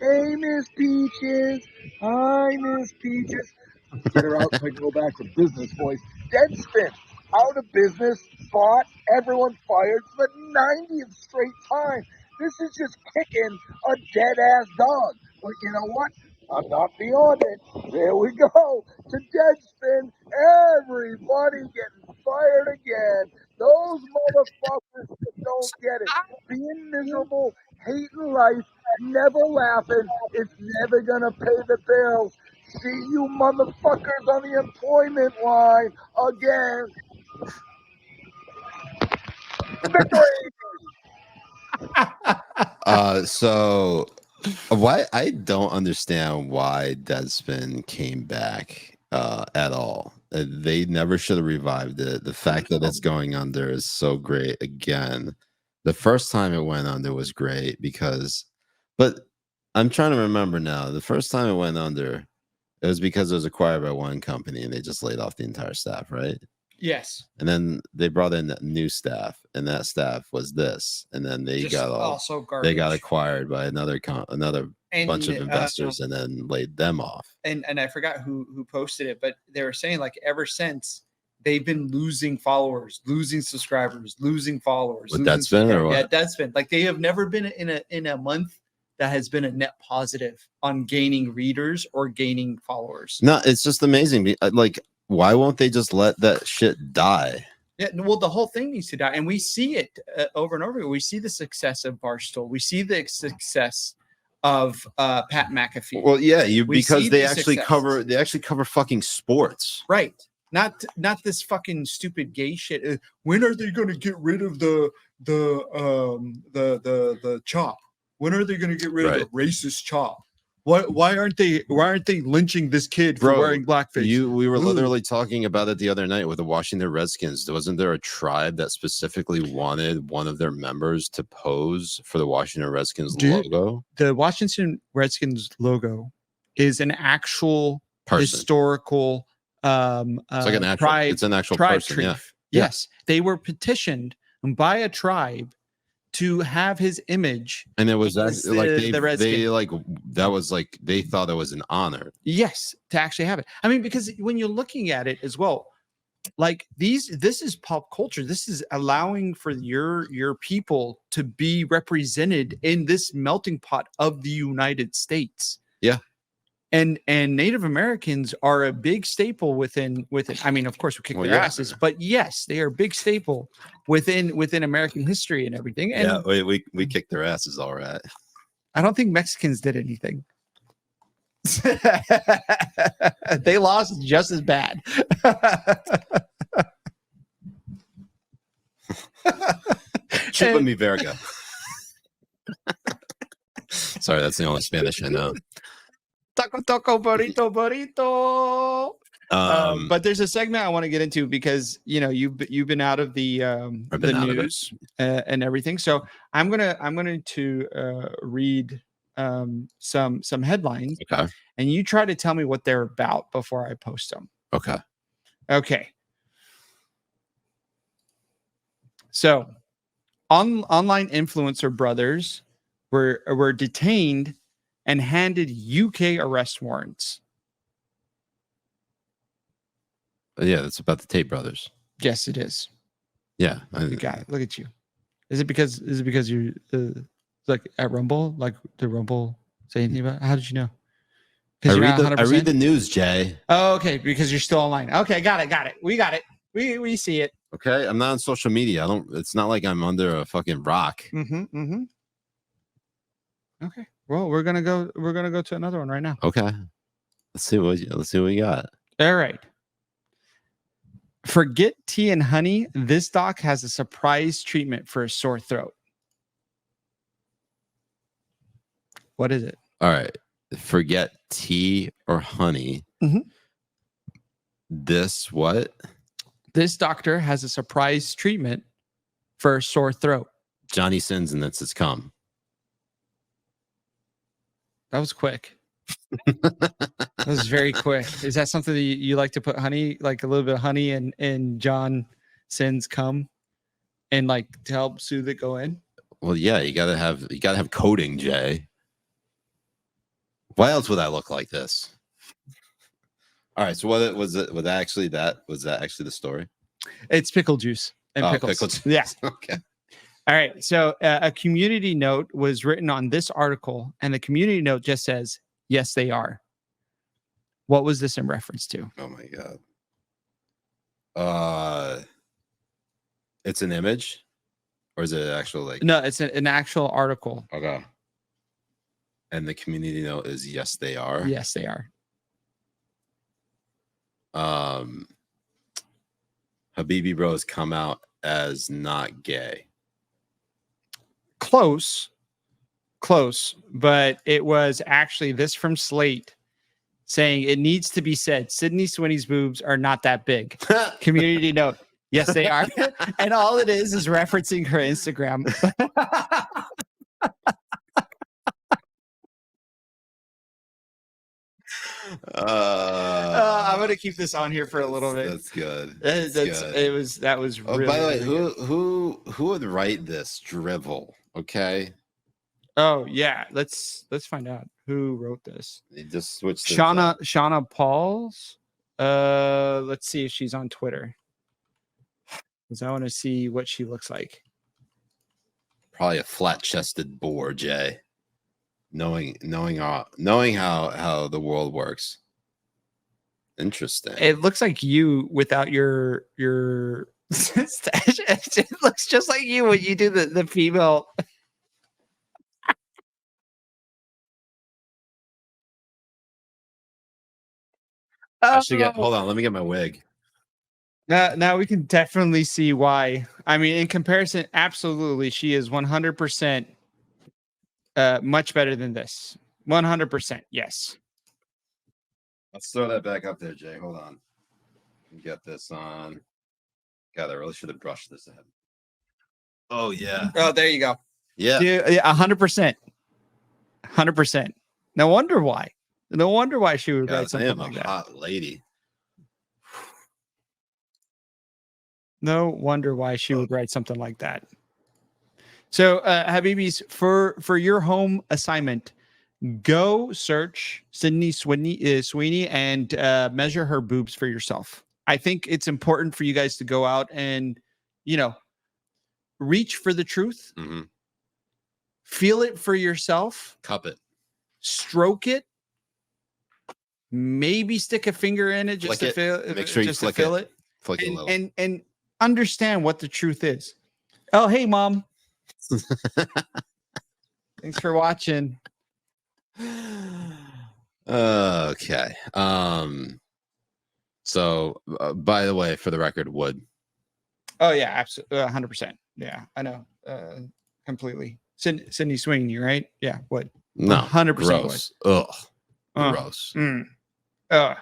Hey, Miss Peaches. Hi, Miss Peaches. Get her out so I can go back to business voice. Deadspin, out of business, bought, everyone fired for the 90th straight time. This is just kicking a dead-ass dog. But you know what? I'm not beyond it. There we go. To Deadspin, everybody getting fired again. Those motherfuckers that don't get it. Being miserable, hating life, never laughing, it's never gonna pay the bills. See you motherfuckers on the employment line again. Victory! So why I don't understand why Deadspin came back at all. They never should have revived it. The fact that it's going under is so great. Again, the first time it went under was great but I'm trying to remember now. The first time it went under, it was because it was acquired by one company and they just laid off the entire staff, right? Yes. And then they brought in new staff, and that staff was this, and then they Just got also garbage. they got acquired by another bunch of investors, and then laid them off. And I forgot who posted it, but they were saying like ever since they've been losing followers, losing subscribers, losing followers. With Deadspin or what? Yeah, Deadspin. Like they have never been in a month that has been a net positive on gaining readers or gaining followers. No, it's just amazing. Like, why won't they just let that shit die? Yeah, well, the whole thing needs to die, and we see it over and over. We see the success of Barstool. We see the success of Pat McAfee. Well, yeah, because they actually success. cover fucking sports, right? Not this fucking stupid gay shit. When are they going to get rid of the chop? When are they going to get rid of the racist chop? Why aren't they lynching this kid for wearing blackface? We were literally talking about it the other night with the Washington Redskins. Wasn't there a tribe that specifically wanted one of their members to pose for the Washington Redskins logo? The Washington Redskins logo is an actual historical it's like an actual tribe, it's an actual tribe person. tree. Yeah. Yes, they were petitioned by a tribe to have his image, and it was actually like they thought it was an honor. Yes, to actually have it. I mean, because when you're looking at it as well, like this is pop culture. This is allowing for your people to be represented in this melting pot of the United States. Yeah. And Native Americans are a big staple within. I mean, of course, we kick their asses, but yes, they are a big staple within American history and everything. And yeah, we kicked their asses, all right. I don't think Mexicans did anything. They lost just as bad. Chupa mi verga. Sorry, that's the only Spanish I know. Taco, burrito. But there's a segment I want to get into because you've been out of the news and everything. So I'm going to read some headlines. Okay. And you try to tell me what they're about before I post them. Okay. So online influencer brothers were detained and handed UK arrest warrants. Yeah, that's about the Tate brothers. Yes, it is. Yeah, you got it. Look at you. Is it because you like at Rumble? Like did Rumble say anything about it? How did you know? I read the news, Jay. Oh, okay, because you're still online. Okay, got it. We got it. We see it. Okay, I'm not on social media. It's not like I'm under a fucking rock. Okay. Well, we're gonna go to another one right now. Okay. Let's see what we got. All right. Forget tea and honey. This doc has a surprise treatment for a sore throat. What is it? All right. Forget tea or honey. This what? This doctor has a surprise treatment for a sore throat. Johnny sins and that's its come. That was quick. That was very quick. Is that something that you like to put honey, like a little bit of honey and John sins come and like to help soothe it go in? Well, yeah, you gotta have coding, Jay. Why else would I look like this? All right, so what was it? Was that actually the story? It's pickle juice and pickles. Pickle juice. Yeah. Okay. All right. So a community note was written on this article, and the community note just says, "Yes, they are." What was this in reference to? Oh my god. It's an image, or is it actual like? No, it's an actual article. Okay. And the community note is yes, they are. Yes, they are. Habibi Bros come out as not gay. Close, but it was actually this from Slate saying it needs to be said. Sydney Sweeney's boobs are not that big. Community note. Yes, they are. And all it is referencing her Instagram. I'm gonna keep this on here for a little bit. That's good. That was Oh, really, by the way, really good. who would write this drivel? Okay, Oh yeah, let's find out who wrote this. they just switched. Shauna Pauls. Let's see if she's on Twitter, because I want to see what she looks like. Probably a flat-chested bore, Jay. Knowing how the world works. Interesting. It looks like you without your stash. It looks just like you when you do the female. I should get. Hold on, let me get my wig. Now we can definitely see why. I mean, in comparison, absolutely, she is 100% much better than this. 100%, yes. Let's throw that back up there, Jay. Hold on. Get this on. God, I really should have brushed this ahead. Oh yeah. Oh, there you go. Yeah. Yeah, 100%. 100%. No wonder why. No wonder why she would write God, I something am like a that. hot lady. No wonder why she would write something like that. So, Habibis, for your home assignment, go search Sydney Sweeney and measure her boobs for yourself. I think it's important for you guys to go out and, reach for the truth. Mm-hmm. Feel it for yourself. Cup it. Stroke it. Maybe stick a finger in it just Flick to it. feel. Make sure you just to flick feel it. it. Flick it a little. And understand what the truth is. Oh, hey, Mom. Thanks for watching. Okay. So, by the way, for the record, wood. Oh yeah, absolutely, 100%. Yeah, I know, completely. Sydney Sweeney, right? Yeah, what? No, 100% gross. Ugh, Uh, gross. All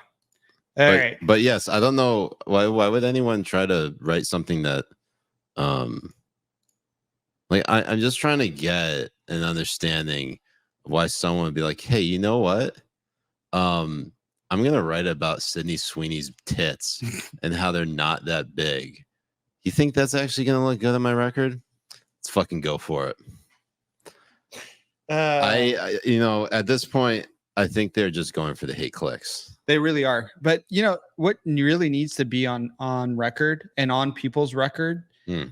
right. But yes, I don't know why would anyone try to write something that, like I'm just trying to get an understanding of why someone would be like, hey, you know what? I'm gonna write about Sydney Sweeney's tits and how they're not that big. You think that's actually gonna look good on my record? Let's fucking go for it. I at this point, I think they're just going for the hate clicks. They really are. But what really needs to be on record and on people's record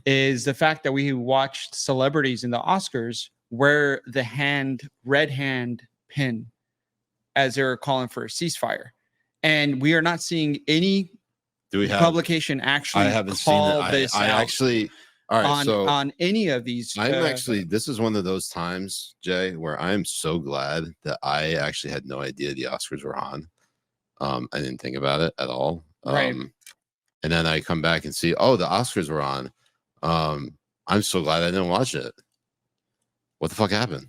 is the fact that we watched celebrities in the Oscars wear the red hand pin as they're calling for a ceasefire. And we are not seeing any publication actually call this out all right, on any of these. This is one of those times, Jay, where I'm so glad that I actually had no idea the Oscars were on. I didn't think about it at all. Right. And then I come back and see, the Oscars were on. I'm so glad I didn't watch it. What the fuck happened?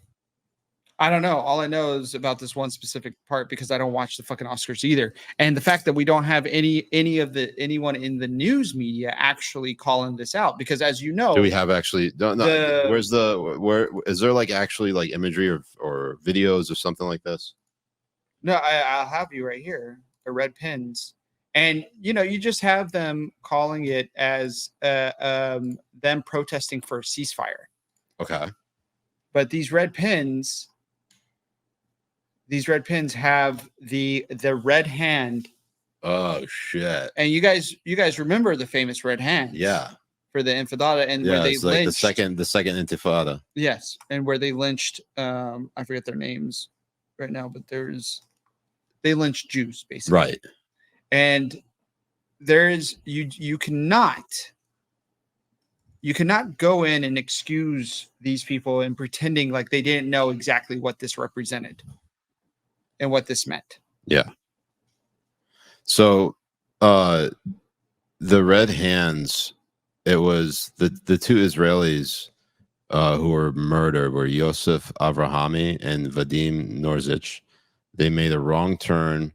I don't know. All I know is about this one specific part because I don't watch the fucking Oscars either. And the fact that we don't have anyone in the news media actually calling this out, because as you know, Do we have actually? No, where is there like actually like imagery or videos or something like this? No, I'll have you right here. The red pins. And you just have them calling it as them protesting for a ceasefire. Okay. But these red pins have the red hand. Oh shit! And you guys remember the famous red hand? Yeah. For the Intifada, and Yeah, where they it's like lynched, the second Intifada. Yes, and where they lynched. I forget their names right now, but they lynched Jews basically. Right. And there's you cannot go in and excuse these people and pretending like they didn't know exactly what this represented and what this meant. Yeah. So the red hands, it was the two Israelis who were murdered were Yosef Avrahami and Vadim Norzic. They made a wrong turn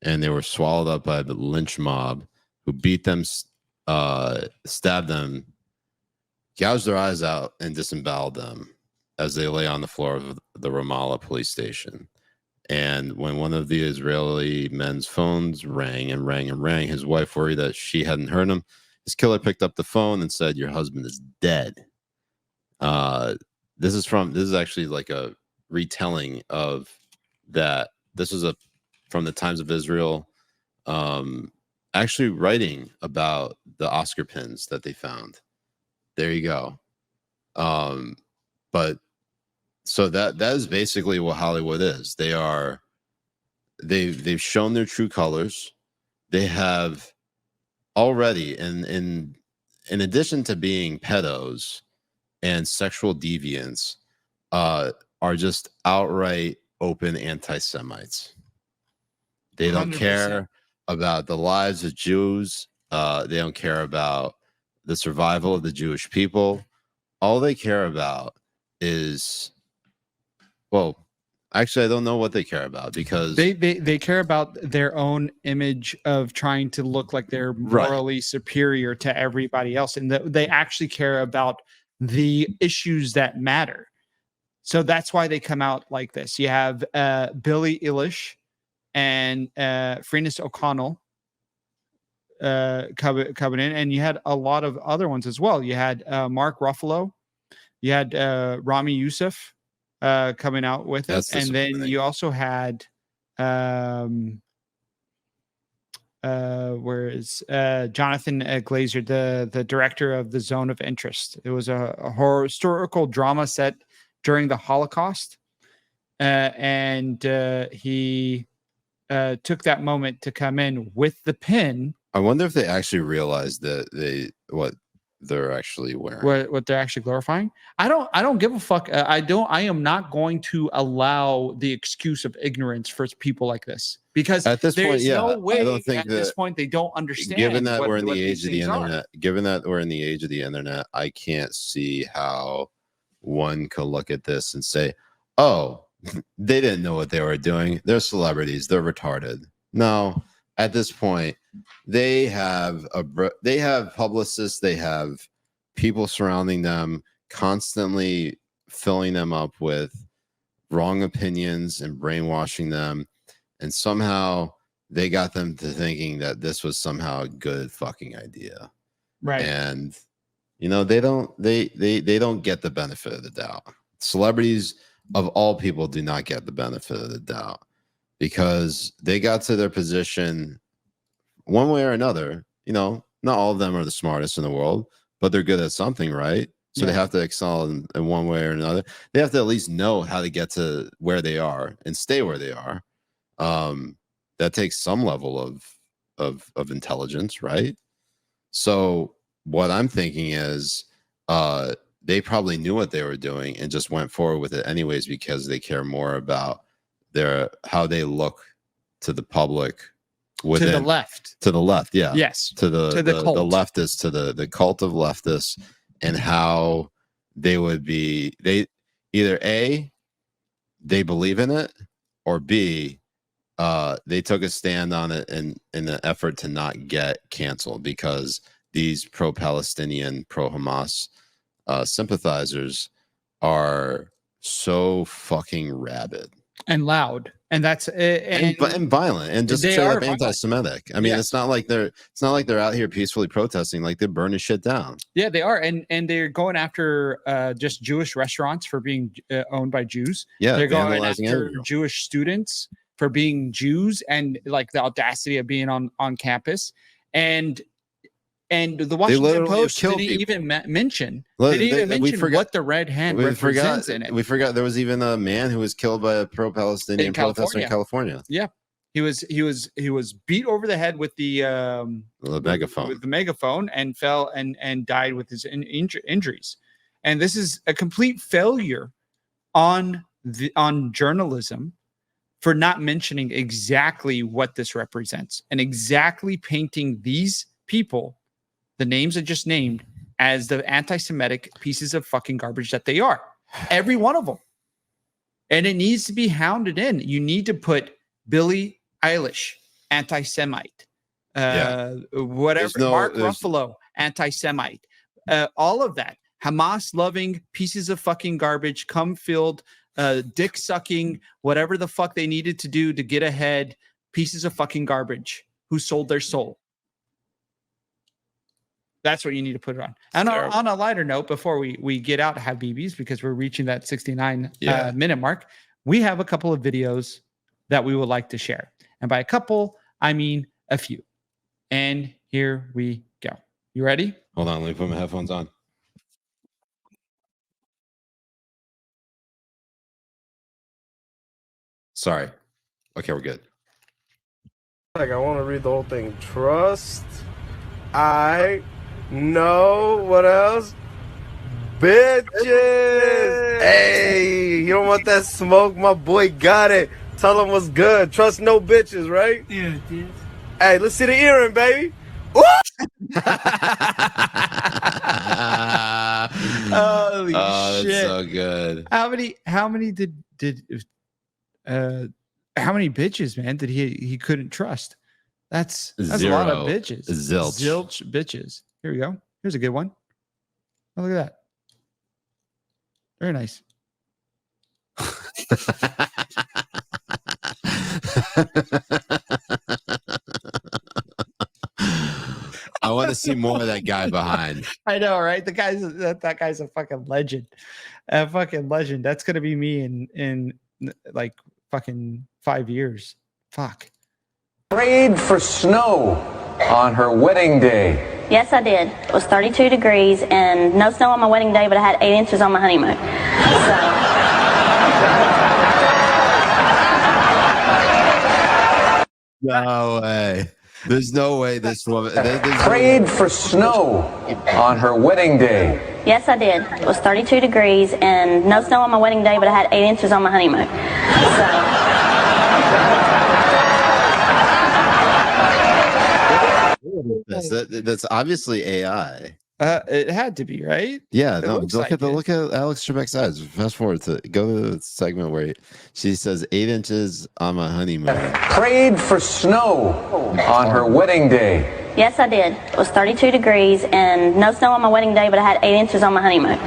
and they were swallowed up by the lynch mob who beat them, stabbed them, gouged their eyes out, and disemboweled them as they lay on the floor of the Ramallah police station. And when one of the Israeli men's phones rang and rang and rang, his wife, worried that she hadn't heard him, his killer picked up the phone and said, "Your husband is dead." This is actually like a retelling of that. This is from the Times of Israel, actually writing about the Oscar pins that they found. There you go. But so that is basically what Hollywood is. They've shown their true colors. They have already, in addition to being pedos and sexual deviants, are just outright open anti-Semites. They don't 100%. care about the lives of Jews. They don't care about the survival of the Jewish people. All they care about is, well, actually, I don't know what they care about, because they care about their own image of trying to look like they're morally superior to everybody else, and they actually care about the issues that matter. So that's why they come out like this. You have Billie Eilish and Freenis O'Connell coming in, and you had a lot of other ones as well. You had Mark Ruffalo, you had Rami Youssef coming out with it, and then you also had Jonathan Glazer, the director of The Zone of Interest. It was a horror historical drama set during the Holocaust, and he took that moment to come in with the pin. I wonder if they actually realized that what they're actually wearing, what they're actually glorifying. I don't give a fuck. I am not going to allow the excuse of ignorance for people like this, because at this point, no way I don't think at this point they don't understand. Given that we're in the age of the internet, I can't see how one could look at this and say, "Oh, they didn't know what they were doing. They're celebrities. They're retarded." No, at this point, they have publicists, they have people surrounding them, constantly filling them up with wrong opinions and brainwashing them, and somehow they got them to thinking that this was somehow a good fucking idea. Right. And they don't get the benefit of the doubt. Celebrities of all people do not get the benefit of the doubt, because they got to their position one way or another. Not all of them are the smartest in the world, but they're good at something, right? So they have to excel in one way or another. They have to at least know how to get to where they are and stay where they are. That takes some level of intelligence, right? So what I'm thinking is they probably knew what they were doing and just went forward with it anyways, because they care more about how they look to the public, to the left, yeah, yes, to the leftists, to the cult of leftists, and how they would be, they either A, they believe in it, or B, they took a stand on it in an effort to not get canceled because these pro-Palestinian, pro-Hamas sympathizers are so fucking rabid and loud, and that's and violent and just they straight are up anti-Semitic. I mean, Yeah. it's not like they're out here peacefully protesting. Like, they're burning shit down. Yeah, they are, and they're going after just Jewish restaurants for being owned by Jews. Yeah, They're going vandalizing after everyone. Jewish students for being Jews, and like the audacity of being on campus. And the Washington literally Post kill didn't people. even mention. Look, They didn't even we mention forgot- what the red hand We represents in it. We forgot there was even a man who was killed by a pro-Palestinian In protester in California. He was beat over the head with the megaphone and fell and died with his injuries. And this is a complete failure on journalism for not mentioning exactly what this represents and exactly painting these people, the names I just named, as the anti-Semitic pieces of fucking garbage that they are. Every one of them. And it needs to be hounded in. You need to put Billie Eilish, anti-Semite. Whatever. Mark Ruffalo, anti-Semite. All of that. Hamas-loving pieces of fucking garbage, cum-filled, dick-sucking, whatever the fuck they needed to do to get ahead, pieces of fucking garbage who sold their soul. That's what you need to put it on. And on a lighter note, before we get out Habibis, because we're reaching that 69 minute mark, we have a couple of videos that we would like to share. And by a couple, I mean a few. And here we go. You ready? Hold on, let me put my headphones on. Sorry. Okay, we're good. Like, I want to read the whole thing. Trust. I know. What else? Bitches. Hey, you don't want that smoke? My boy got it. Tell him what's good. Trust no bitches, right? Yeah, it is. Hey, let's see the earring, baby. Holy that's shit. so good. How many bitches, man, did he couldn't trust? That's a lot of Zero. bitches. Zilch bitches. Here we go. Here's a good one. Oh, look at that. Very nice. I want to see more of that guy behind. I know, right? That guy's a fucking legend. A fucking legend. That's gonna be me in like fucking 5 years. Fuck. Prayed for snow on her wedding day. Yes, I did. It was 32 degrees and no snow on my wedding day, but I had 8 inches on my honeymoon. No way. There's no way this woman Prayed for snow on her wedding day. Yes, I did. It was 32 degrees and no snow on my wedding day, but I had 8 inches on my honeymoon. That's obviously AI. It had to be, right? Yeah, It no, looks look like at Alex Trebek's eyes. Fast forward to the segment where she says 8 inches on my honeymoon. Prayed for snow on her wedding day. Yes, I did. It was 32 degrees and no snow on my wedding day, but I had 8 inches on my honeymoon.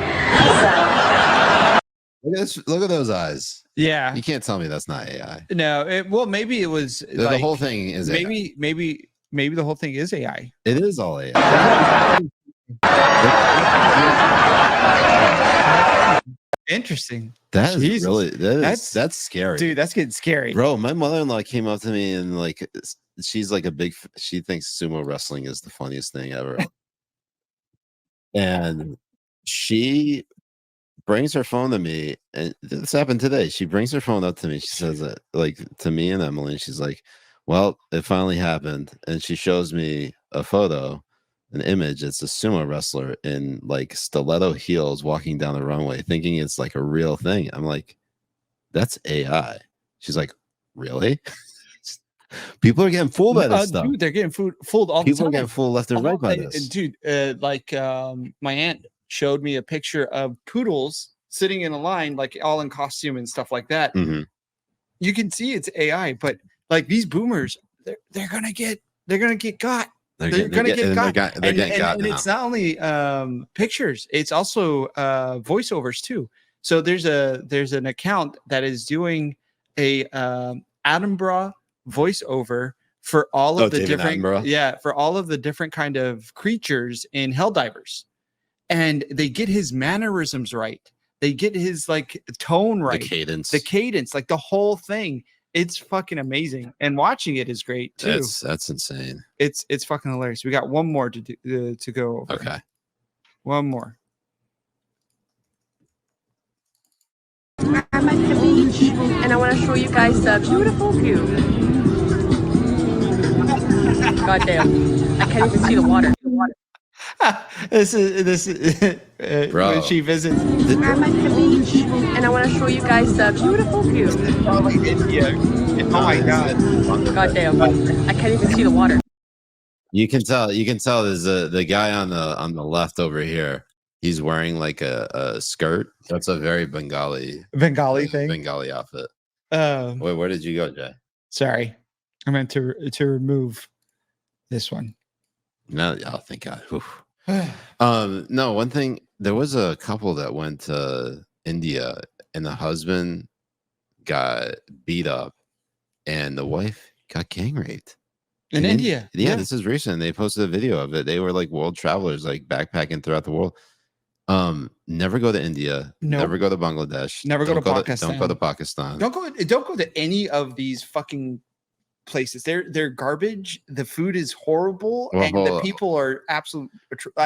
Look at those eyes. Yeah. You can't tell me that's not AI. No, well, maybe it was The whole thing is AI. Maybe the whole thing is AI. It is all AI. Interesting. That is Jesus. really that's scary. Dude, that's getting scary. Bro, my mother-in-law came up to me and like she's like she thinks sumo wrestling is the funniest thing ever. And she brings her phone to me, and this happened today. She brings her phone up to me. She says it like to me and Emily, and she's like, well, it finally happened. And she shows me a photo, an image. It's a sumo wrestler in like stiletto heels walking down the runway, thinking it's like a real thing. I'm like, that's AI. She's like, really? People are getting fooled by this stuff. Dude, they're getting fooled all the time. People are getting fooled left and right by this. Dude, my aunt showed me a picture of poodles sitting in a line, like all in costume and stuff like that. Mhm. You can see it's AI, but like these boomers, they're gonna get got. They're gonna get got. They're getting got And now. it's not only pictures; it's also voiceovers too. So there's an account that is doing a Attenborough voiceover for all of the David different Attenborough? for all of the different kind of creatures in Helldivers, and they get his mannerisms right. They get his like tone right, The cadence, like the whole thing. It's fucking amazing, and watching it is great too. That's insane. It's fucking hilarious. We got one more to go over. Okay. One more. I'm at the beach and I want to show you guys the beautiful view. God damn. I can't even see the water. This is Bro. when she visits. I'm at the beach and I want to show you guys the beautiful view. Probably India. Oh my god. God damn. I can't even see the water. You can tell there's the guy on the left over here. He's wearing like a skirt. That's a very Bengali thing. Bengali outfit. Wait, where did you go, Jay? Sorry. I meant to remove this one. No, oh, thank God. Oof. No, one thing, there was a couple that went to India and the husband got beat up and the wife got gang raped. In India. Yeah, this is recent. They posted a video of it. They were like world travelers, like backpacking throughout the world. Never go to India. Nope. Never go to Bangladesh. Never go to Pakistan. Don't go to Pakistan. Don't go to any of these fucking places. They're garbage. The food is horrible, and the people are absolutely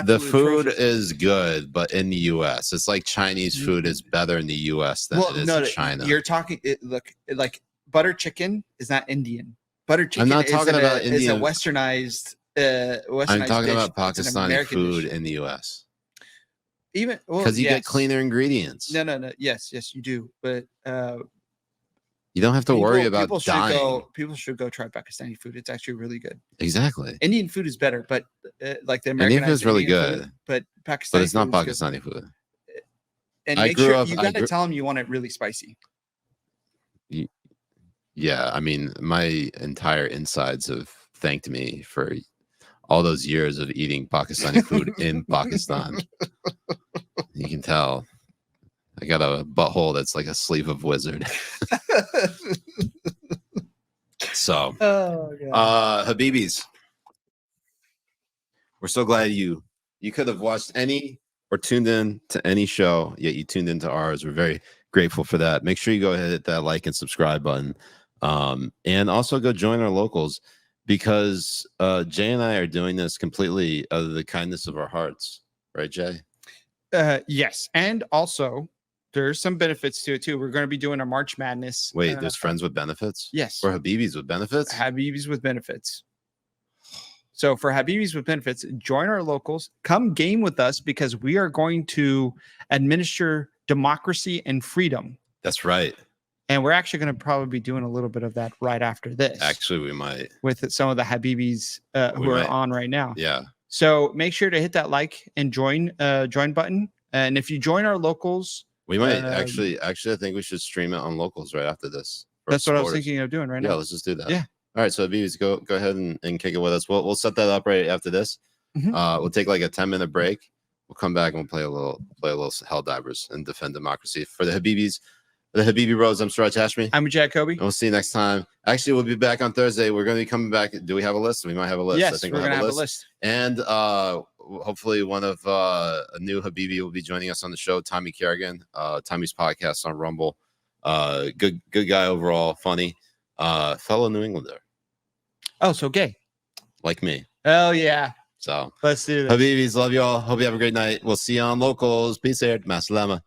the food atrocious. is good, but in the U.S., it's like Chinese food is better in the U.S. than it is in China. You're talking look like butter chicken is not Indian. Butter chicken. I'm not talking about is Indian. a westernized. I'm talking dish. about Pakistani food in the U.S. Even because you get cleaner ingredients. No. Yes, you do. But you don't have to worry about people dying. People should go try Pakistani food. It's actually really good. Exactly. Indian food is better, but like the Indian food is really Indian good, food, but Pakistani. But it's not food is Pakistani food. And I make grew sure up- you I got to grew- tell them you want it really spicy. Yeah, I mean, my entire insides have thanked me for all those years of eating Pakistani food in Pakistan. You can tell I got a butthole that's like a sleeve of wizard. So, Habibis, we're so glad you could have watched any or tuned in to any show, yet you tuned into ours. We're very grateful for that. Make sure you go ahead and hit that like and subscribe button. And also go join our locals, because Jay and I are doing this completely out of the kindness of our hearts. Right, Jay? Yes. And also, there's some benefits to it, too. We're going to be doing a March Madness. Wait, there's friends with benefits? Yes. Or Habibis with benefits? Habibis with benefits. So for Habibis with benefits, join our locals. Come game with us, because we are going to administer democracy and freedom. That's right. And we're actually going to probably be doing a little bit of that right after this. Actually, we might. With some of the Habibis who are on right now. Yeah. So make sure to hit that like and join button. And if you join our locals, we might actually, I think we should stream it on locals right after this. That's what I was thinking of doing right now. Yeah, let's just do that. Yeah. All right. So Habibis, go ahead and kick it with us. We'll set that up right after this. We'll take like a 10-minute break. We'll come back and we'll play a little Helldivers and defend democracy. For the Habibis, the Habibi Bros, I'm Siraj Hashmi. I'm Mujahed Kobbe. And we'll see you next time. Actually, we'll be back on Thursday. We're going to be coming back. Do we have a list? We might have a list. Yes, I think we're we'll going to have a list. And hopefully one of a new Habibi will be joining us on the show, Tommy Kerrigan. Tommy's podcast on Rumble. Good guy overall, funny. Fellow New Englander. Oh, so gay. Like me. Oh, yeah. So let's do this. Habibis, love you all. Hope you have a great night. We'll see you on locals. Peace out. Masalama.